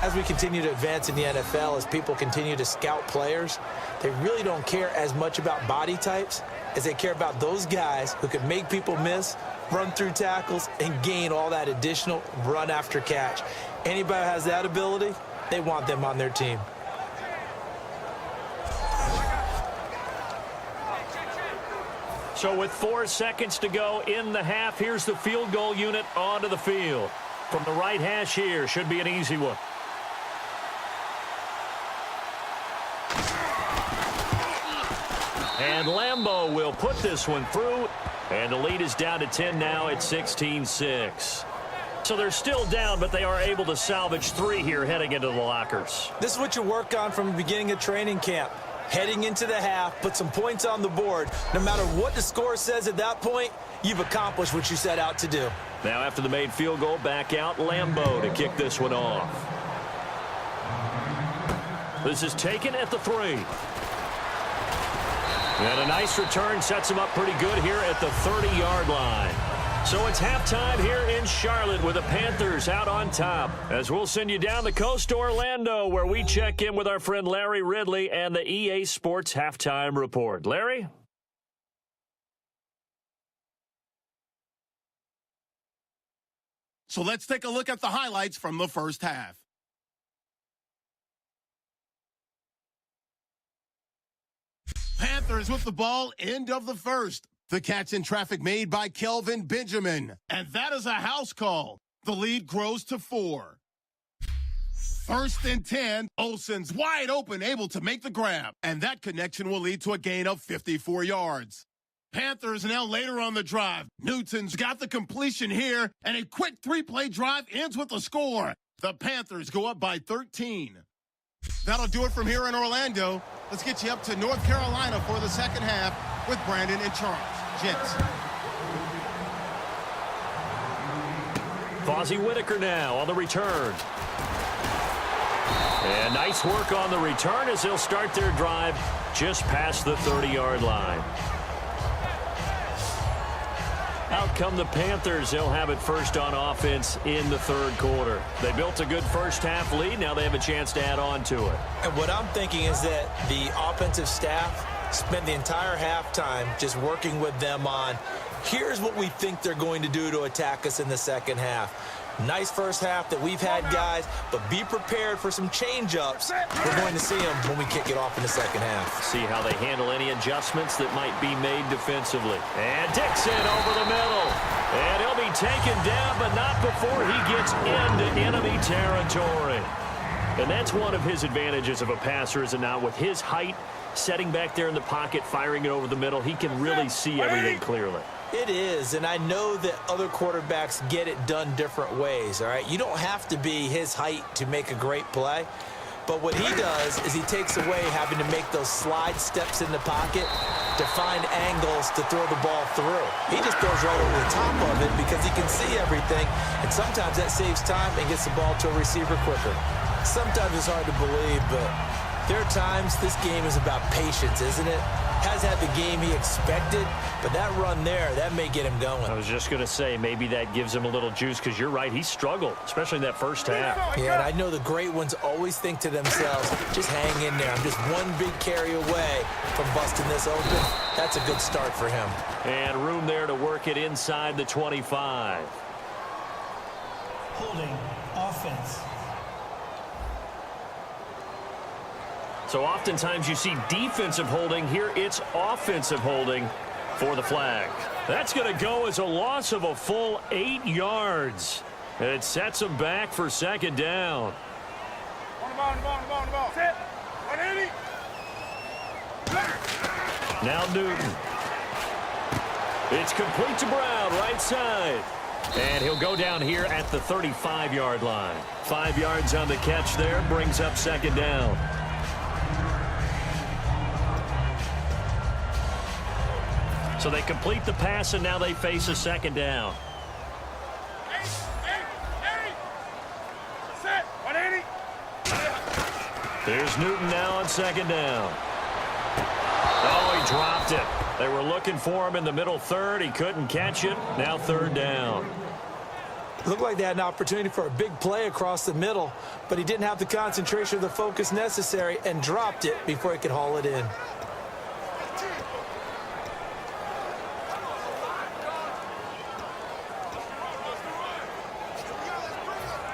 As we continue to advance in the NFL, as people continue to scout players, they really don't care as much about body types as they care about those guys who can make people miss, run through tackles, and gain all that additional run after catch. Anybody who has that ability, they want them on their team. So with 4 seconds to go in the half, here's the field goal unit onto the field. From the right hash here, should be an easy one. And Lambeau will put this one through. And the lead is down to 10 now at 16-6. So they're still down, but they are able to salvage 3 here heading into the lockers. This is what you work on from the beginning of training camp. Heading into the half, put some points on the board. No matter what the score says at that point, you've accomplished what you set out to do. Now after the made field goal, back out Lambeau to kick this one off. This is taken at the 3. And a nice return sets him up pretty good here at the 30-yard line. So it's halftime here in Charlotte with the Panthers out on top. As we'll send you down the coast to Orlando, where we check in with our friend Larry Ridley and the EA Sports Halftime Report. Larry? So let's take a look at the highlights from the first half. Panthers with the ball, end of the first. The catch in traffic made by Kelvin Benjamin. And that is a house call. The lead grows to 4. 1st and 10. Olsen's wide open, able to make the grab. And that connection will lead to a gain of 54 yards. Panthers now later on the drive. Newton's got the completion here. And a quick 3-play drive ends with a score. The Panthers go up by 13. That'll do it from here in Orlando. Let's get you up to North Carolina for the second half with Brandon and Charles. Gents. Fozzie Whitaker now on the return. And nice work on the return as they'll start their drive just past the 30-yard line. Out come the Panthers. They'll have it first on offense in the third quarter. They built a good first half lead. Now they have a chance to add on to it. And what I'm thinking is that the offensive staff spent the entire halftime just working with them on, here's what we think they're going to do to attack us in the second half. Nice first half that we've had, guys, but be prepared for some change-ups. We're going to see them when we kick it off in the second half. See how they handle any adjustments that might be made defensively. And Dixon over the middle. And he'll be taken down, but not before he gets into enemy territory. And that's one of his advantages of a passer, is it not? With his height, setting back there in the pocket, firing it over the middle, he can really see everything clearly. It is, and I know that other quarterbacks get it done different ways, all right? You don't have to be his height to make a great play, But what he does is he takes away having to make those slide steps in the pocket to find angles to throw the ball through. He just throws right over the top of it because he can see everything, and sometimes that saves time and gets the ball to a receiver quicker. Sometimes it's hard to believe, but there are times this game is about patience, isn't it? Has had the game he expected, but that run there, that may get him going. I was just going to say, maybe that gives him a little juice, because you're right, he struggled, especially in that first half. Yeah, and I know the great ones always think to themselves, just hang in there. I'm just one big carry away from busting this open. That's a good start for him. And room there to work it inside the 25. Holding offense. So oftentimes you see defensive holding. Here it's offensive holding for the flag. That's going to go as a loss of a full 8 yards. And it sets them back for second down. On the ball, on the ball, on the ball, on the ball. Set. 180. Now Newton. It's complete to Brown, right side. And he'll go down here at the 35-yard line. 5 yards on the catch there, brings up second down. So they complete the pass, and now they face a second down. Set. 180. There's Newton now on second down. Oh, he dropped it. They were looking for him in the middle third. He couldn't catch it. Now third down. Looked like they had an opportunity for a big play across the middle, but he didn't have the concentration or the focus necessary and dropped it before he could haul it in.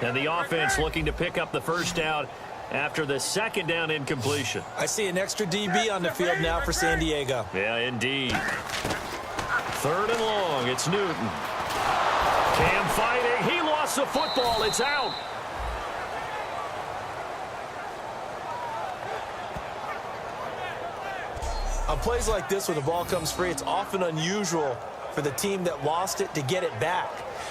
And the offense looking to pick up the first down after the second down incompletion. I see an extra DB on the field now for San Diego. Yeah, indeed. Third and long. It's Newton. Cam fighting. He lost the football. It's out. On plays like this, when the ball comes free, it's often unusual for the team that lost it to get it back,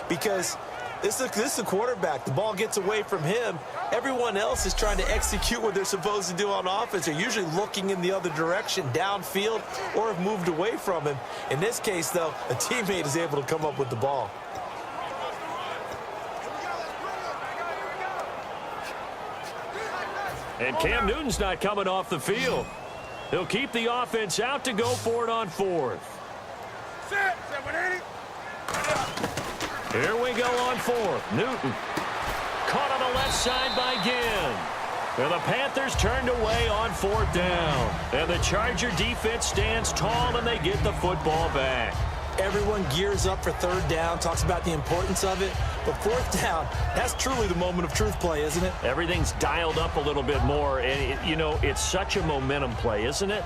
because this is the quarterback. The ball gets away from him. Everyone else is trying to execute what they're supposed to do on offense. They're usually looking in the other direction, downfield, or have moved away from him. In this case, though, a teammate is able to come up with the ball. And Cam Newton's not coming off the field. He'll keep the offense out to go for it on fourth. Set. 180. Here we go on fourth. Newton caught on the left side by Ginn. And the Panthers turned away on fourth down. And the Charger defense stands tall, and they get the football back. Everyone gears up for third down, talks about the importance of it. But fourth down, that's truly the moment of truth play, isn't it? Everything's dialed up a little bit more. And, you know, it's such a momentum play, isn't it?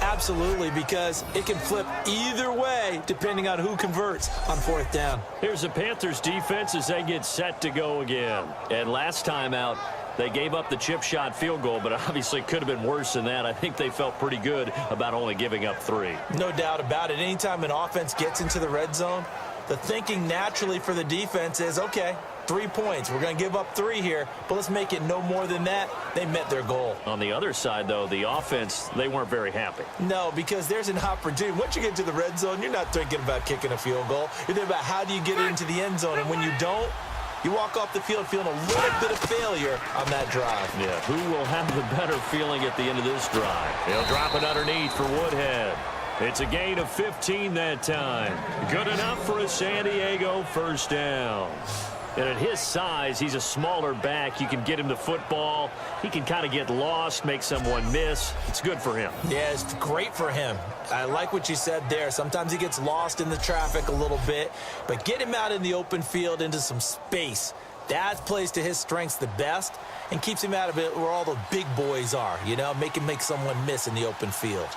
Absolutely, because it can flip either way depending on who converts on fourth down. Here's the Panthers defense as they get set to go again. And last time out, they gave up the chip shot field goal, but obviously could have been worse than that. I think they felt pretty good about only giving up 3. No doubt about it. Anytime an offense gets into the red zone, the thinking naturally for the defense is, okay, 3 points. We're going to give up 3 here, but let's make it no more than that. They met their goal. On the other side, though, the offense, they weren't very happy. No, because there's an opportunity. Once you get to the red zone, you're not thinking about kicking a field goal. You're thinking about how do you get into the end zone, and when you don't, you walk off the field feeling a little bit of failure on that drive. Yeah, who will have the better feeling at the end of this drive? He'll drop it underneath for Woodhead. It's a gain of 15 that time. Good enough for a San Diego first down. And at his size, he's a smaller back. You can get him the football. He can kind of get lost, make someone miss. It's good for him. Yeah, it's great for him. I like what you said there. Sometimes he gets lost in the traffic a little bit, but get him out in the open field into some space. That plays to his strengths the best and keeps him out of it where all the big boys are, you know, make someone miss in the open field.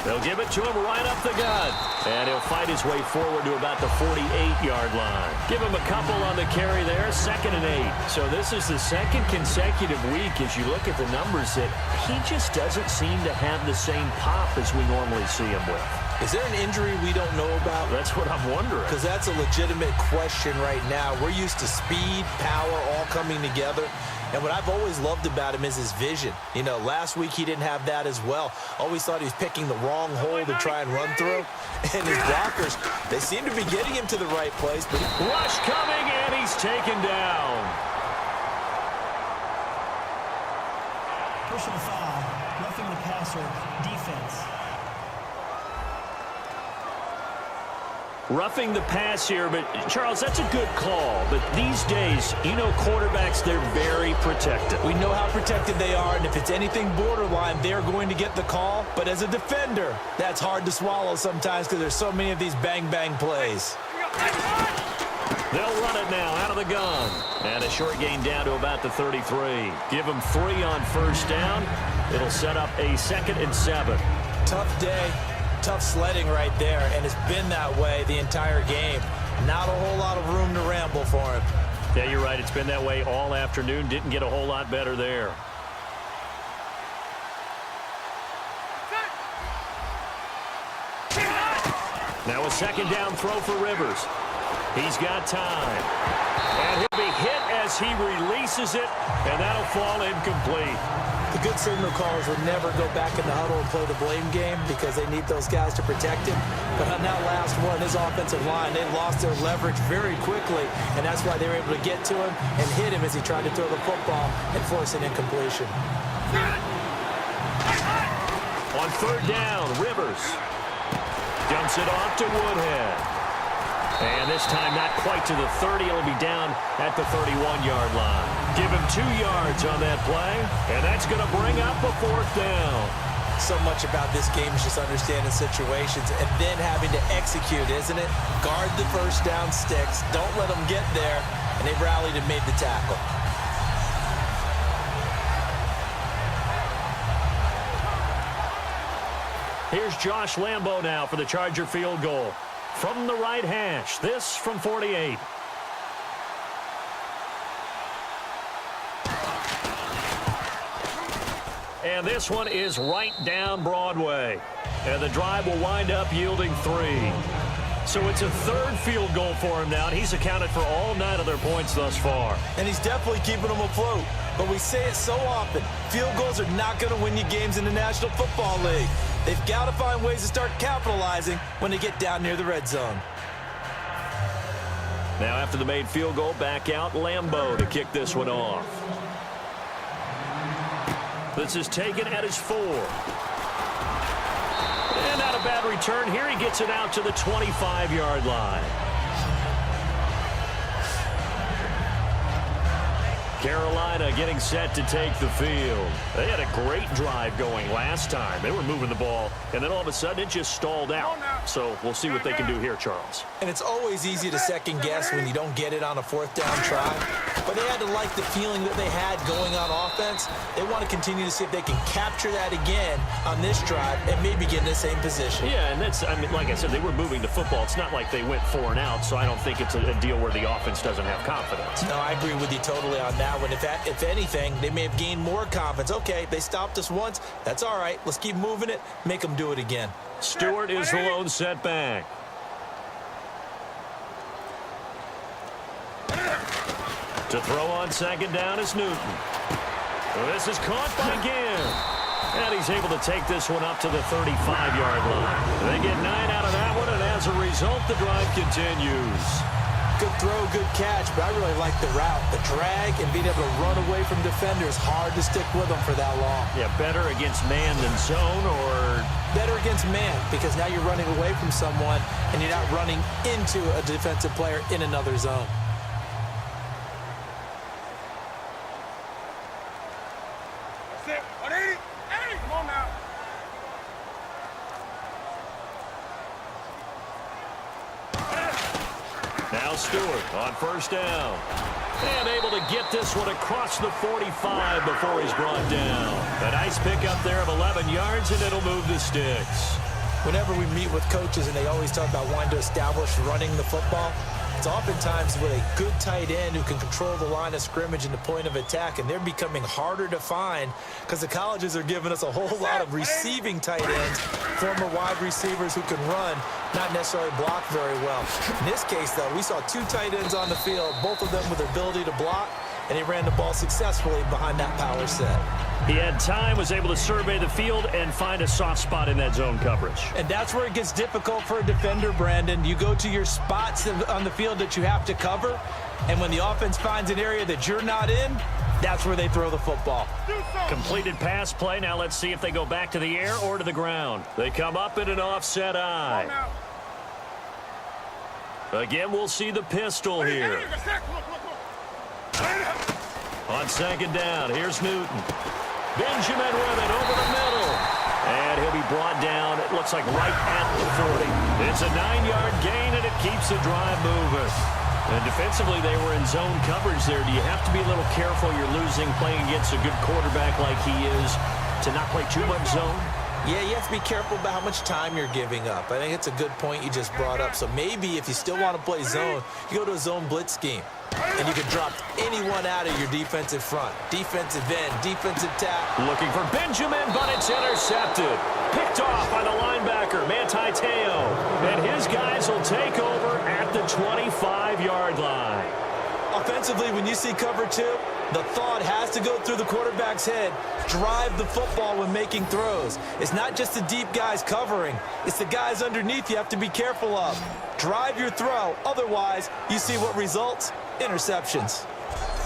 They'll give it to him right up the gut. And he'll fight his way forward to about the 48-yard line. Give him a couple on the carry there, 2nd and 8. So this is the second consecutive week as you look at the numbers that he just doesn't seem to have the same pop as we normally see him with. Is there an injury we don't know about? That's what I'm wondering. Because that's a legitimate question right now. We're used to speed, power, all coming together. And what I've always loved about him is his vision. You know, last week he didn't have that as well. Always thought he was picking the wrong hole to try and run through. And his blockers, they seem to be getting him to the right place. But rush coming, and he's taken down. Personal foul, roughing the passer, defense. Roughing the pass here, but Charles, that's a good call. But these days, you know, quarterbacks, they're very protective. We know how protected they are, and if it's anything borderline, they're going to get the call. But as a defender, that's hard to swallow sometimes because there's so many of these bang-bang plays. They'll run it now out of the gun. And a short gain down to about the 33. Give them 3 on first down. It'll set up a 2nd and 7. Tough day. Tough sledding right there, and it's been that way the entire game. Not a whole lot of room to ramble for him. Yeah, you're right. It's been that way all afternoon. Didn't get a whole lot better there. Now a 2nd down throw for Rivers. He's got time. And he'll be hit as he releases it, and that'll fall incomplete. The good signal callers would never go back in the huddle and play the blame game because they need those guys to protect him. But on that last one, his offensive line, they lost their leverage very quickly, and that's why they were able to get to him and hit him as he tried to throw the football and force an incompletion. On 3rd down, Rivers dumps it off to Woodhead. And this time not quite to the 30. It'll be down at the 31-yard line. Give him 2 yards on that play, and that's going to bring up a 4th down. So much about this game is just understanding situations and then having to execute, isn't it? Guard the first down sticks. Don't let them get there, and they rallied and made the tackle. Here's Josh Lambo now for the Charger field goal. From the right hash, this from 48. And this one is right down Broadway. And the drive will wind up yielding 3. So it's a 3rd field goal for him now, and he's accounted for all 9 of their points thus far. And he's definitely keeping them afloat. But we say it so often, field goals are not going to win you games in the National Football League. They've got to find ways to start capitalizing when they get down near the red zone. Now after the made field goal, back out Lambo to kick this one off. This is taken at his 4. And not a bad return here. He gets it out to the 25-yard line. Carolina getting set to take the field. They had a great drive going last time. They were moving the ball, and then all of a sudden it just stalled out. So we'll see what they can do here, Charles. And it's always easy to second guess when you don't get it on a 4th down try. But they had to like the feeling that they had going on offense. They want to continue to see if they can capture that again on this drive and maybe get in the same position. Yeah, and that's, I mean, like I said, they were moving the football. It's not like they went 4 and out, so I don't think it's a deal where the offense doesn't have confidence. No, I agree with you totally on that one. If anything, they may have gained more confidence. Okay, they stopped us once. That's all right. Let's keep moving it. Make them do it again. Stewart is the lone setback. To throw on 2nd down is Newton. This is caught by Ginn. And he's able to take this one up to the 35-yard line. They get 9 out of that one, and as a result, the drive continues. Good throw, good catch, but I really like the route. The drag and being able to run away from defenders, hard to stick with them for that long. Yeah, better against man than zone, or? Better against man, because now you're running away from someone, and you're not running into a defensive player in another zone. That's it. 180. Hey, come on now. Now Stewart on first down. And able to get this one across the 45 before he's brought down. A nice pickup there of 11 yards, and it'll move the sticks. whenever we meet with coaches and they always talk about wanting to establish running the football, it's oftentimes with a good tight end who can control the line of scrimmage and the point of attack, and they're becoming harder to find because the colleges are giving us a whole lot of receiving tight ends, former wide receivers who can run, not necessarily block very well. In this case, though, we saw 2 tight ends on the field, both of them with the ability to block, and he ran the ball successfully behind that power set. He had time, was able to survey the field and find a soft spot in that zone coverage. And that's where it gets difficult for a defender, Brandon. You go to your spots on the field that you have to cover, and when the offense finds an area that you're not in, that's where they throw the football. Completed pass play. Now let's see if they go back to the air or to the ground. They come up in an offset eye. Again, we'll see the pistol here. On second down, here's Newton. Benjamin with it over the middle. And he'll be brought down, it looks like right at the 40. It's a 9-yard gain, and it keeps the drive moving. And defensively, they were in zone coverage there. Do you have to be a little careful? You're losing, playing against a good quarterback like he is, to not play too much zone? Yeah, you have to be careful about how much time you're giving up. I think it's a good point you just brought up. So maybe if you still want to play zone, you go to a zone blitz scheme. And you can drop anyone out of your defensive front. Defensive end, defensive tackle. Looking for Benjamin, but it's intercepted. Picked off by the linebacker, Manti Te'o. And his guys will take over at the 25-yard line. Offensively, when you see cover 2, the thought has to go through the quarterback's head. Drive the football when making throws. It's not just the deep guys covering. It's the guys underneath you have to be careful of. Drive your throw. Otherwise, you see what results? Interceptions.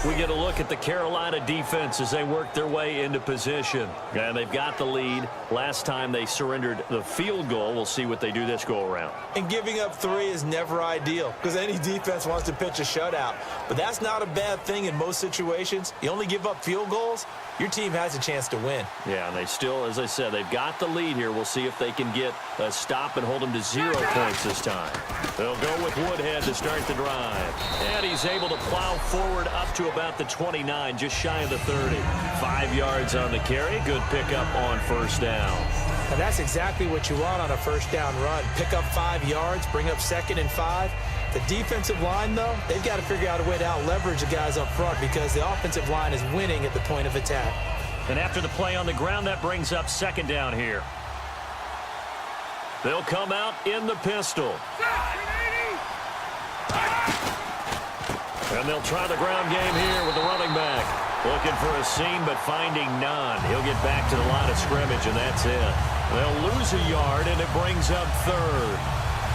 We get a look at the Carolina defense as they work their way into position. And they've got the lead. Last time they surrendered the field goal. We'll see what they do this go-around. And giving up 3 is never ideal because any defense wants to pitch a shutout. But that's not a bad thing in most situations. You only give up field goals, your team has a chance to win. Yeah, and they still, as I said, they've got the lead here. We'll see if they can get a stop and hold them to 0 points this time. They'll go with Woodhead to start the drive. And he's able to plow forward up to about the 29, just shy of the 30. 5 yards on the carry. Good pickup on first down. And that's exactly what you want on a first down run. Pick up 5 yards, bring up 2nd and 5. The defensive line, though, they've got to figure out a way to out-leverage the guys up front because the offensive line is winning at the point of attack. And after the play on the ground, that brings up 2nd down here. They'll come out in the pistol. And they'll try the ground game here with the running back. Looking for a seam, but finding none. He'll get back to the line of scrimmage, and that's it. They'll lose a yard, and it brings up 3rd.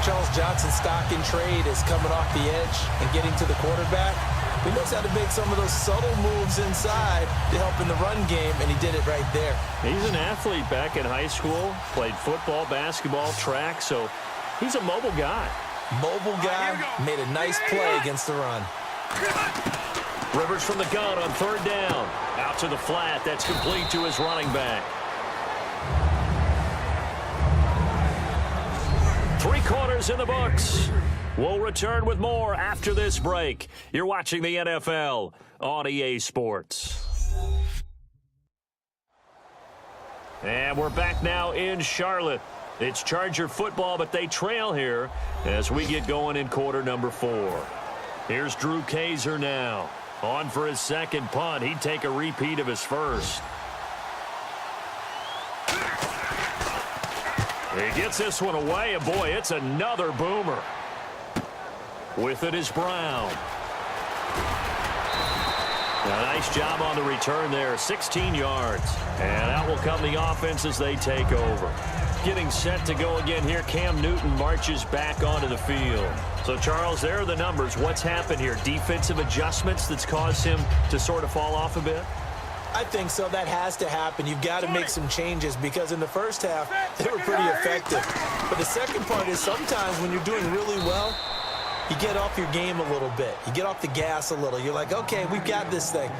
Charles Johnson's stock in trade is coming off the edge and getting to the quarterback. He knows how to make some of those subtle moves inside to help in the run game, and he did it right there. He's an athlete back in high school, played football, basketball, track, so he's a mobile guy. Mobile guy, made a nice play against the run. Rivers from the gun on 3rd down. Out to the flat. That's complete to his running back. 3 quarters in the books. We'll return with more after this break. You're watching the NFL on EA Sports. And we're back now in Charlotte. It's Charger football, but they trail here as we get going in quarter number 4. Here's Drew Kaiser now. On for his 2nd punt. He'd take a repeat of his first. He gets this one away, and boy, it's another boomer. With it is Brown. A nice job on the return there, 16 yards. And out will come the offense as they take over. Getting set to go again here, Cam Newton marches back onto the field. So, Charles, there are the numbers. What's happened here? Defensive adjustments that's caused him to sort of fall off a bit? I think so. That has to happen. You've got to make some changes because in the first half, they were pretty effective. But the second part is sometimes when you're doing really well, you get off your game a little bit. You get off the gas a little. You're like, okay, we've got this thing.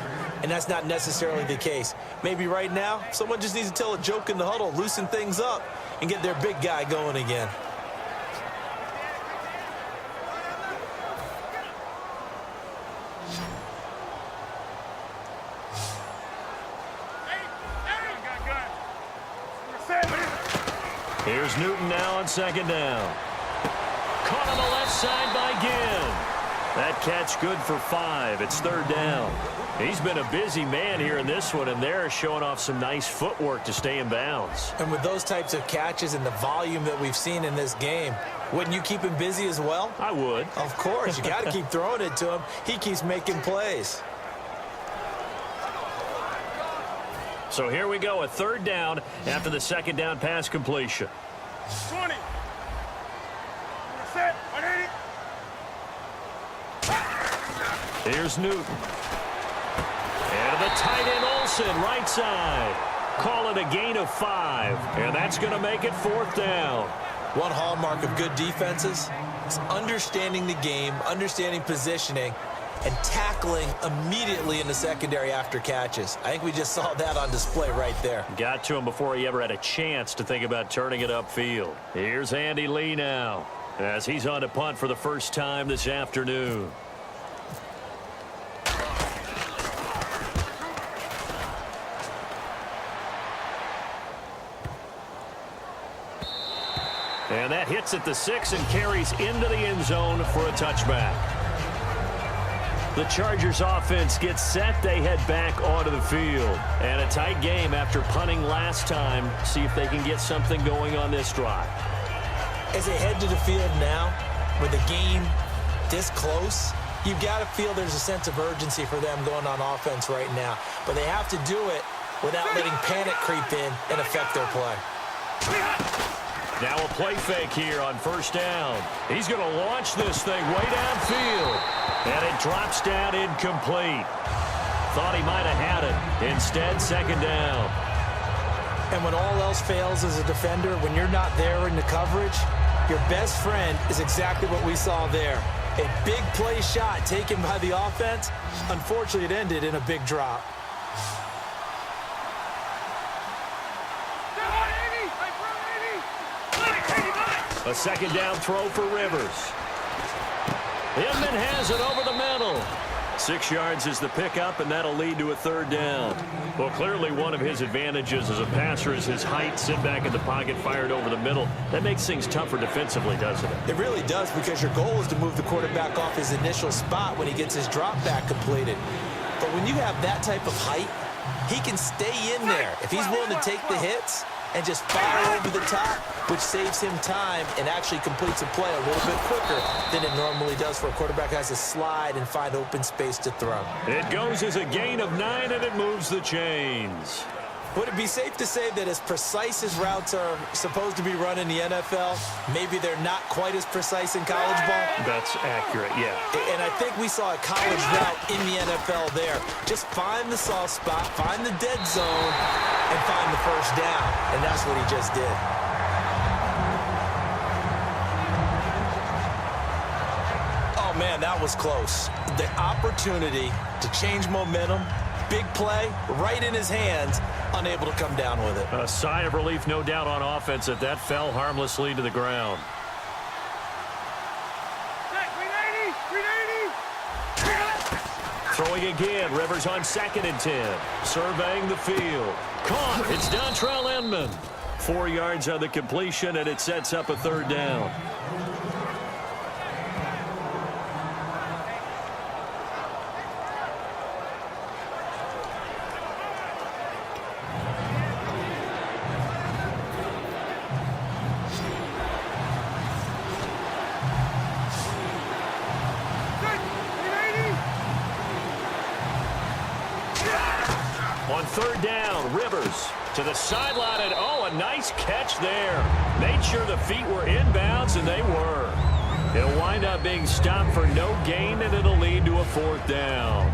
And that's not necessarily the case. Maybe right now, someone just needs to tell a joke in the huddle, loosen things up, and get their big guy going again. Here's Newton now on second down. Caught on the left side by Ginn. That catch good for 5. It's third down. He's been a busy man here in this one, and they're showing off some nice footwork to stay in bounds. And with those types of catches and the volume that we've seen in this game, wouldn't you keep him busy as well? I would. Of course. You got to keep throwing it to him. He keeps making plays. So here we go, a third down after the second down pass completion. 20. Set. 180. Here's Newton. And the tight end Olsen, right side. Call it a gain of 5. And that's going to make it fourth down. One hallmark of good defenses is understanding the game, understanding positioning, and tackling immediately in the secondary after catches. I think we just saw that on display right there. Got to him before he ever had a chance to think about turning it upfield. Here's Andy Lee now as he's on to punt for the first time this afternoon. And that hits at the 6 and carries into the end zone for a touchback. The Chargers offense gets set. They head back onto the field. And a tight game after punting last time. See if they can get something going on this drive. As they head to the field now, with the game this close, you've got to feel there's a sense of urgency for them going on offense right now. But they have to do it without letting panic creep in and affect their play. Now a play fake here on first down. He's going to launch this thing way downfield. And it drops down incomplete. Thought he might have had it. Instead, second down. And when all else fails as a defender, when you're not there in the coverage, your best friend is exactly what we saw there. A big play shot taken by the offense. Unfortunately, it ended in a big drop. A second down throw for Rivers. Inman has it over the middle. 6 yards is the pickup, and that'll lead to a third down. Well, clearly one of his advantages as a passer is his height. Sit back in the pocket, fired over the middle. That makes things tougher defensively, doesn't it? It really does, because your goal is to move the quarterback off his initial spot when he gets his drop back completed. But when you have that type of height, he can stay in there. If he's willing to take the hits and just fire over the top, which saves him time and actually completes a play a little bit quicker than it normally does for a quarterback who has to slide and find open space to throw. It goes as a gain of 9, and it moves the chains. Would it be safe to say that as precise as routes are supposed to be run in the NFL, maybe they're not quite as precise in college ball? That's accurate, yeah. And I think we saw a college route in the NFL there. Just find the soft spot, find the dead zone, and find the first down. And that's what he just did. Oh, man, that was close. The opportunity to change momentum, big play, right in his hands, unable to come down with it. A sigh of relief, no doubt, on offense that fell harmlessly to the ground. 380. Throwing again, Rivers on 2nd and 10. Surveying the field. Caught. It's Dontrell Inman. 4 yards on the completion, and it sets up a third down. On third down, Rivers to the sideline, and a nice catch there. Made sure the feet were inbounds, and they were. It'll wind up being stopped for no gain, and it'll lead to a fourth down.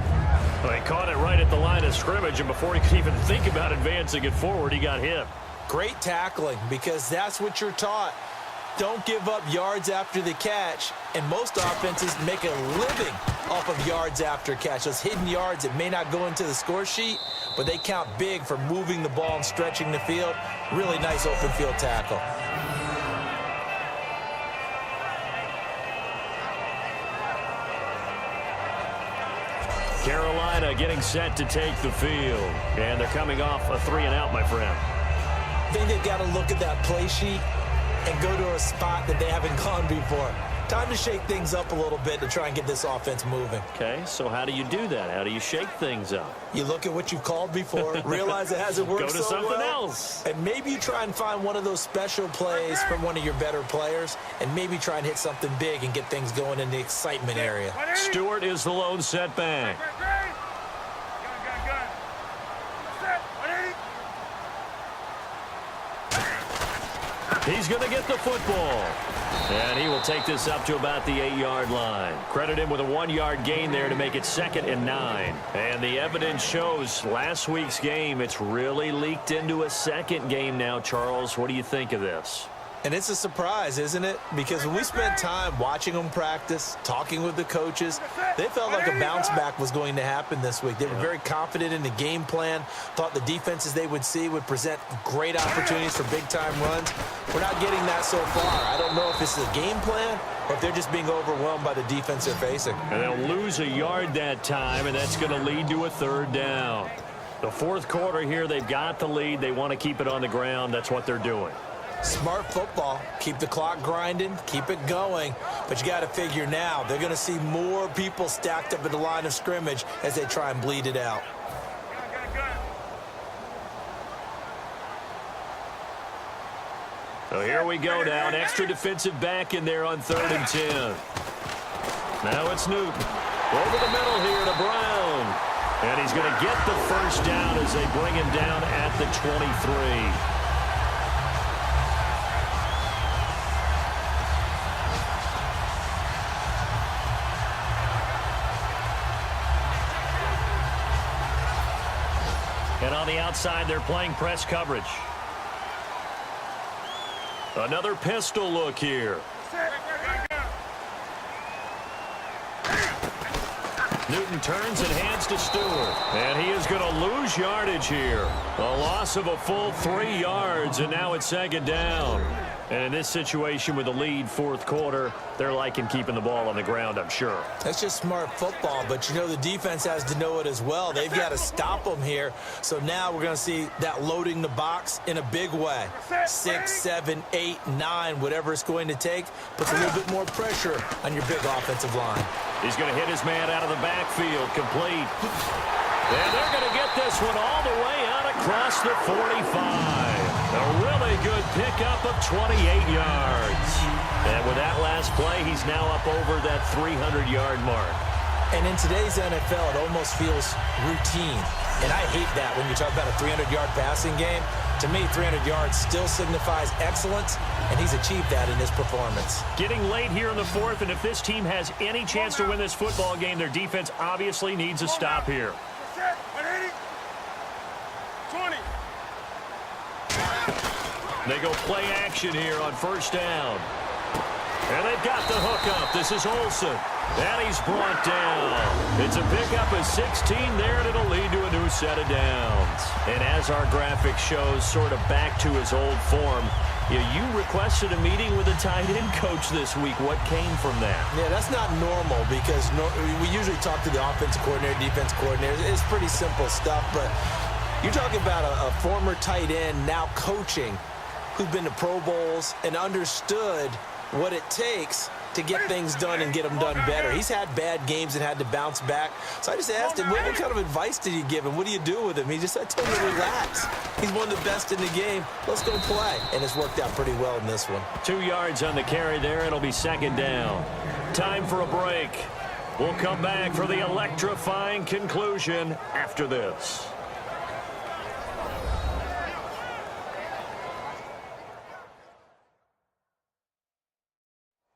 Well, he caught it right at the line of scrimmage, and before he could even think about advancing it forward, he got hit. Great tackling, because that's what you're taught. Don't give up yards after the catch, and most offenses make a living off of yards after catch. Those hidden yards that may not go into the score sheet, but they count big for moving the ball and stretching the field. Really nice open field tackle. Carolina getting set to take the field, and they're coming off a 3-and-out, my friend. I think they've got to look at that play sheet and go to a spot that they haven't gone before. Time to shake things up a little bit to try and get this offense moving. Okay, so how do you do that? How do you shake things up? You look at what you've called before, realize it hasn't worked Go to so something well, else. and maybe you try and find one of those special plays from one of your better players, and maybe try and hit something big and get things going in the excitement area. Stewart is the lone setback. He's going to get the football. And he will take this up to about the 8-yard line. Credit him with a 1-yard gain there to make it 2nd and 9. And the evidence shows last week's game, it's really leaked into a second game now, Charles. What do you think of this? And it's a surprise, isn't it? Because when we spent time watching them practice, talking with the coaches, they felt like a bounce back was going to happen this week. They were very confident in the game plan, thought the defenses they would see would present great opportunities for big-time runs. We're not getting that so far. I don't know if this is a game plan or if they're just being overwhelmed by the defense they're facing. And they'll lose a yard that time, and that's going to lead to a 3rd down. The 4th quarter here, they've got the lead. They want to keep it on the ground. That's what they're doing. Smart football. Keep the clock grinding, keep it going. But you got to figure now, they're going to see more people stacked up at the line of scrimmage as they try and bleed it out. So here we go now. An extra defensive back in there on 3rd and 10. Now it's Newton. Over the middle here to Brown. And he's going to get the 1st down as they bring him down at the 23. And on the outside, they're playing press coverage. Another pistol look here. Newton turns and hands to Stewart. And he is going to lose yardage here. A loss of a full 3 yards, and now it's 2nd down. And in this situation with the lead 4th quarter, they're liking keeping the ball on the ground, I'm sure. That's just smart football, but you know the defense has to know it as well. They've got to stop them here. So now we're going to see that loading the box in a big way. 6, 7, 8, 9, whatever it's going to take, puts a little bit more pressure on your big offensive line. He's going to hit his man out of the backfield, complete. And they're going to get this one all the way out across the 45. A really good pickup of 28 yards. And with that last play, he's now up over that 300-yard mark. And in today's NFL, it almost feels routine. And I hate that when you talk about a 300-yard passing game. To me, 300 yards still signifies excellence, and he's achieved that in his performance. Getting late here in the 4th, and if this team has any chance to win this football game, their defense obviously needs a stop here. 20. They go play action here on 1st down. And they've got the hook up. This is Olsen. And he's brought down. It's a pickup of 16 there, and it'll lead to a new set of downs. And as our graphic shows, sort of back to his old form, you requested a meeting with a tight end coach this week. What came from that? Yeah, that's not normal because we usually talk to the offensive coordinator, defense coordinator. It's pretty simple stuff, but you're talking about a former tight end now coaching who's been to Pro Bowls and understood what it takes to get things done and get them done better. He's had bad games and had to bounce back. So I just asked him, what kind of advice did you give him? What do you do with him? He just said, I told him to relax. He's one of the best in the game. Let's go play. And it's worked out pretty well in this one. 2 yards on the carry there. It'll be 2nd down. Time for a break. We'll come back for the electrifying conclusion after this.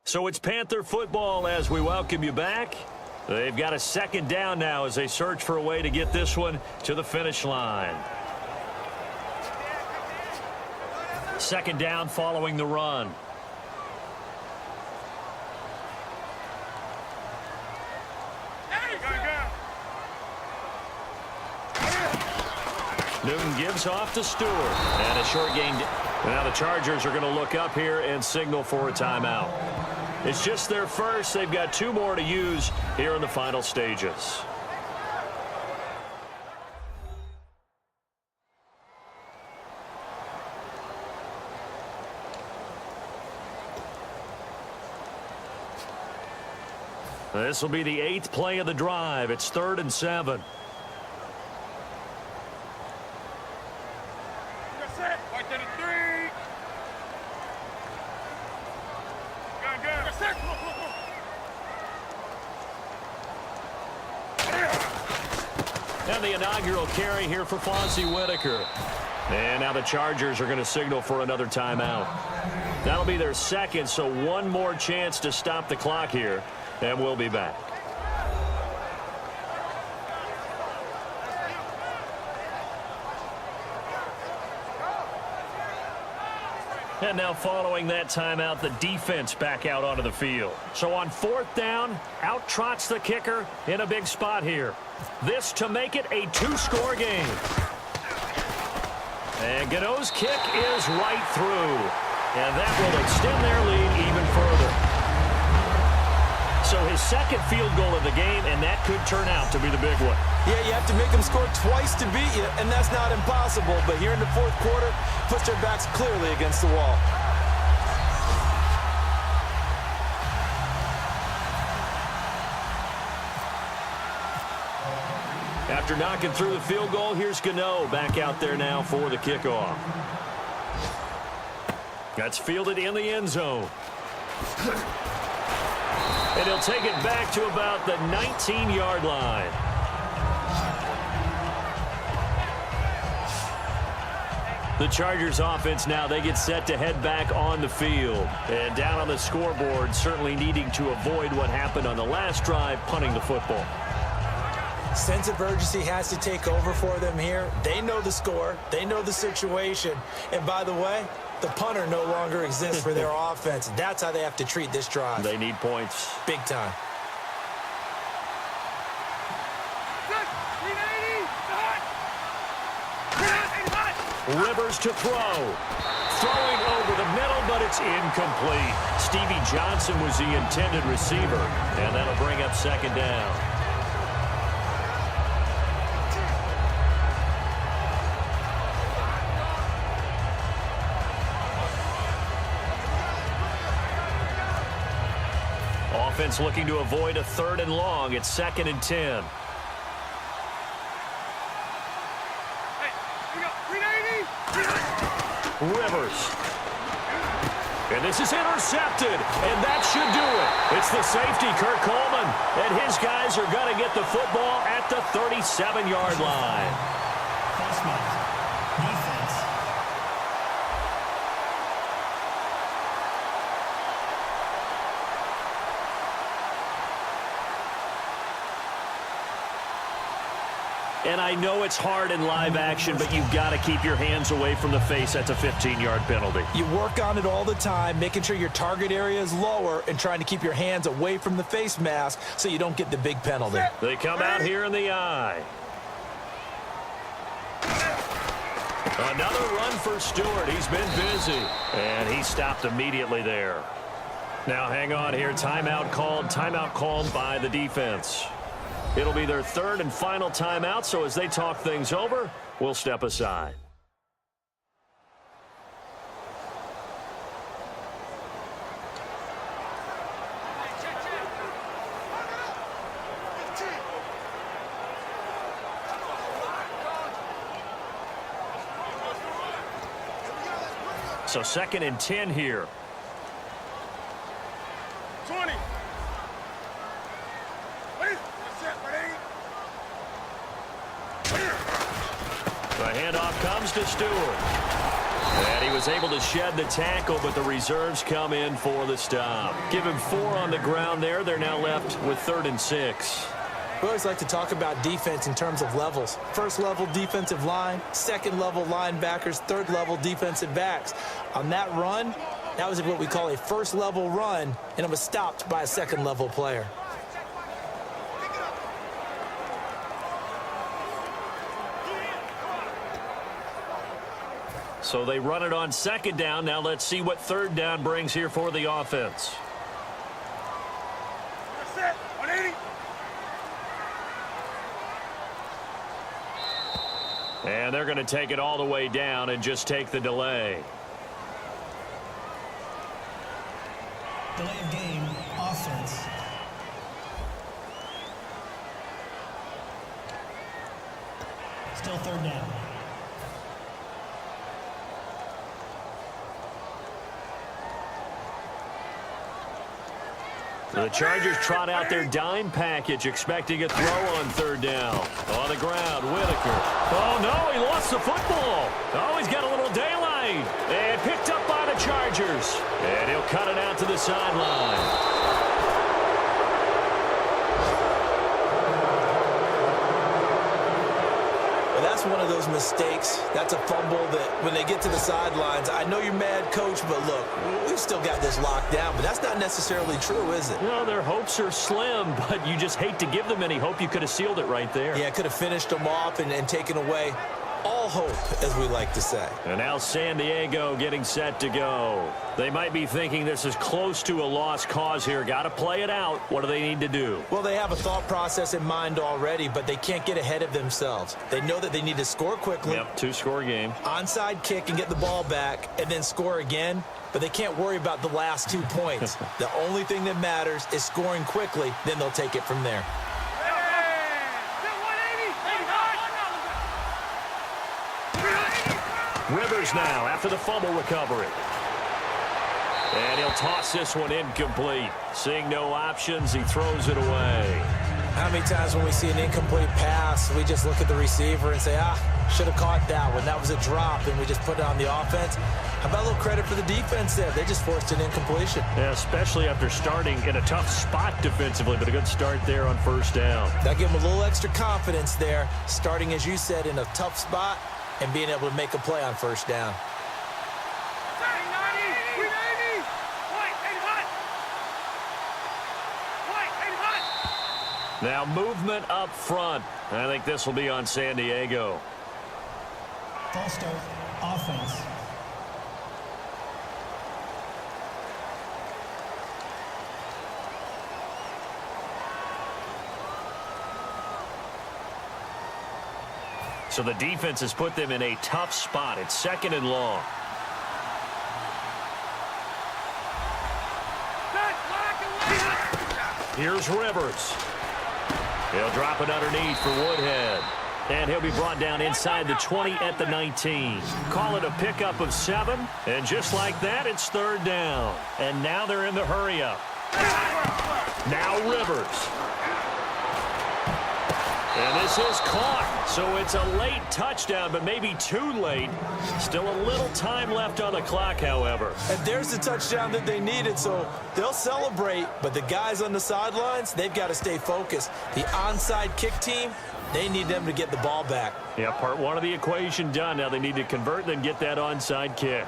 So it's Panther football as we welcome you back. They've got a 2nd down now as they search for a way to get this one to the finish line. 2nd down following the run. Newton gives off to Stewart. And a short gain. Now the Chargers are going to look up here and signal for a timeout. It's just their first. They've got 2 more to use here in the final stages. This will be the 8th play of the drive. It's 3rd and 7. And the inaugural carry here for Fonzie Whitaker. And now the Chargers are going to signal for another timeout. That'll be their 2nd, so one more chance to stop the clock here, and we'll be back. And now following that timeout, the defense back out onto the field. So on 4th down, out trots the kicker in a big spot here. This to make it a 2-score game. And Gano's kick is right through. And that will extend their lead even further. So his 2nd field goal of the game, and that could turn out to be the big one. Yeah, you have to make them score twice to beat you, and that's not impossible. But here in the 4th quarter, puts their backs clearly against the wall. After knocking through the field goal, here's Gano back out there now for the kickoff. That's fielded in the end zone. And he'll take it back to about the 19-yard line. The Chargers offense now, they get set to head back on the field. And down on the scoreboard, certainly needing to avoid what happened on the last drive, punting the football. Sense of urgency has to take over for them here. They know the score. They know the situation. And by the way, the punter no longer exists for their offense. That's how they have to treat this drive. They need points. Big time. Rivers to throw. Throwing over the middle, but it's incomplete. Stevie Johnson was the intended receiver, and that'll bring up 2nd down. Offense looking to avoid a 3rd and long. It's 2nd and 10. Rivers. And this is intercepted, and that should do it. It's the safety, Kurt Coleman, and his guys are going to get the football at the 37-yard line. False mount. Defense. And I know it's hard in live action, but you've got to keep your hands away from the face. That's a 15-yard penalty. You work on it all the time, making sure your target area is lower and trying to keep your hands away from the face mask so you don't get the big penalty. They come out here in the eye. Another run for Stewart. He's been busy, and he stopped immediately there. Now hang on here. Timeout called by the defense. It'll be their 3rd and final timeout, so as they talk things over, we'll step aside. So 2nd and 10 here. 20. The handoff comes to Stewart. And he was able to shed the tackle, but the reserves come in for the stop. Give him 4 on the ground there. They're now left with 3rd and 6. We always like to talk about defense in terms of levels. 1st level defensive line, 2nd level linebackers, 3rd level defensive backs. On that run, that was what we call a 1st level run, and it was stopped by a 2nd level player. So they run it on 2nd down. Now let's see what 3rd down brings here for the offense. Set. 180. And they're going to take it all the way down and just take the delay. Delay of game, offense. Still third down. The Chargers trot out their dime package, expecting a throw on third down. On the ground, Whitaker. Oh, no, he lost the football. Oh, he's got a little daylight. And picked up by the Chargers. And he'll cut it out to the sideline. That's one of those mistakes. That's a fumble that when they get to the sidelines, I know you're mad, Coach, but look, we've still got this locked down. But that's not necessarily true, is it? No, their hopes are slim, but you just hate to give them any hope. You could have sealed it right there. Yeah, could have finished them off and taken away all hope, as we like to say. And now San Diego getting set to go. They might be thinking this is close to a lost cause here. Got to play it out. What do they need to do? Well, they have a thought process in mind already, but they can't get ahead of themselves. They know that they need to score quickly. Yep, two-score game. Onside kick and get the ball back and then score again, but they can't worry about the last 2 points. The only thing that matters is scoring quickly, then they'll take it from there. Rivers now after the fumble recovery. And he'll toss this one incomplete. Seeing no options, he throws it away. How many times when we see an incomplete pass, we just look at the receiver and say, should have caught that one. That was a drop, and we just put it on the offense. How about a little credit for the defense there? They just forced an incompletion. Yeah, especially after starting in a tough spot defensively, but a good start there on first down. That gave them a little extra confidence there, starting, as you said, in a tough spot and being able to make a play on first down. Now movement up front. I think this will be on San Diego. False start, offense. So the defense has put them in a tough spot. It's second and long. Here's Rivers. He'll drop it underneath for Woodhead. And he'll be brought down inside the 20 at the 19. Call it a pickup of 7. And just like that, it's third down. And now they're in the hurry-up. Now Rivers. And this is caught, so it's a late touchdown, but maybe too late. Still a little time left on the clock, however. And there's the touchdown that they needed, so they'll celebrate. But the guys on the sidelines, they've got to stay focused. The onside kick team, they need them to get the ball back. Yeah, part one of the equation done. Now they need to convert and then get that onside kick.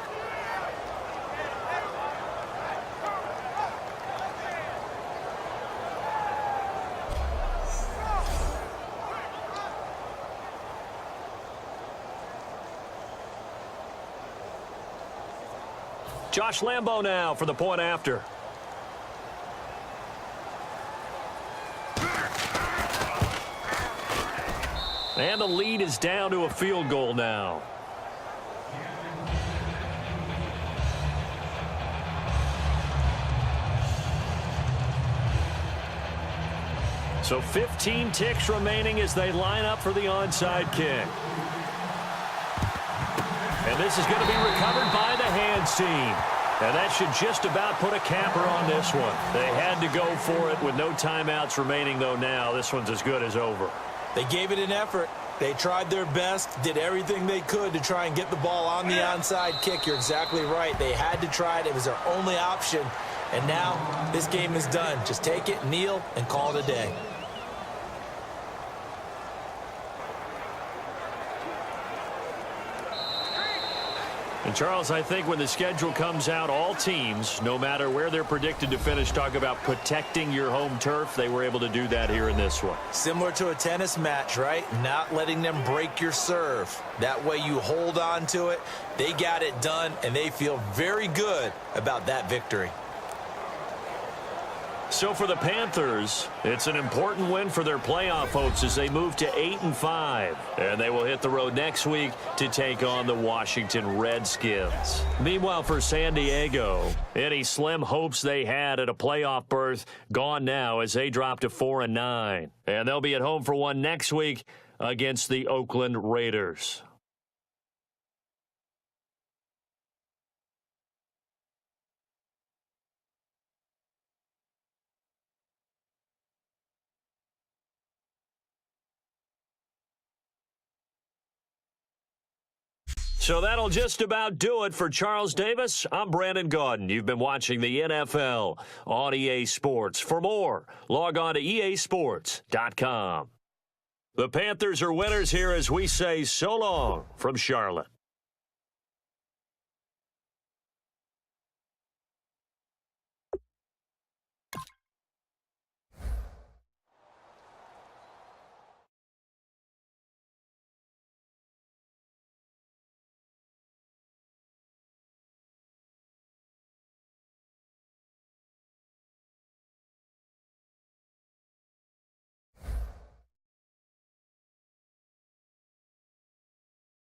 Josh Lambo now for the point after. And the lead is down to a field goal now. So 15 ticks remaining as they line up for the onside kick. And this is going to be recovered by the hands team. And that should just about put a capper on this one. They had to go for it with no timeouts remaining, though now. This one's as good as over. They gave it an effort. They tried their best, did everything they could to try and get the ball on the onside kick. You're exactly right. They had to try it. It was their only option. And now this game is done. Just take it, kneel, and call it a day. And, Charles, I think when the schedule comes out, all teams, no matter where they're predicted to finish, talk about protecting your home turf. They were able to do that here in this one. Similar to a tennis match, right? Not letting them break your serve. That way you hold on to it. They got it done, and they feel very good about that victory. So for the Panthers, it's an important win for their playoff hopes as they move to 8-5. And they will hit the road next week to take on the Washington Redskins. Meanwhile, for San Diego, any slim hopes they had at a playoff berth gone now as they drop to 4-9. And they'll be at home for one next week against the Oakland Raiders. So that'll just about do it for Charles Davis. I'm Brandon Gaudin. You've been watching the NFL on EA Sports. For more, log on to easports.com. The Panthers are winners here as we say so long from Charlotte.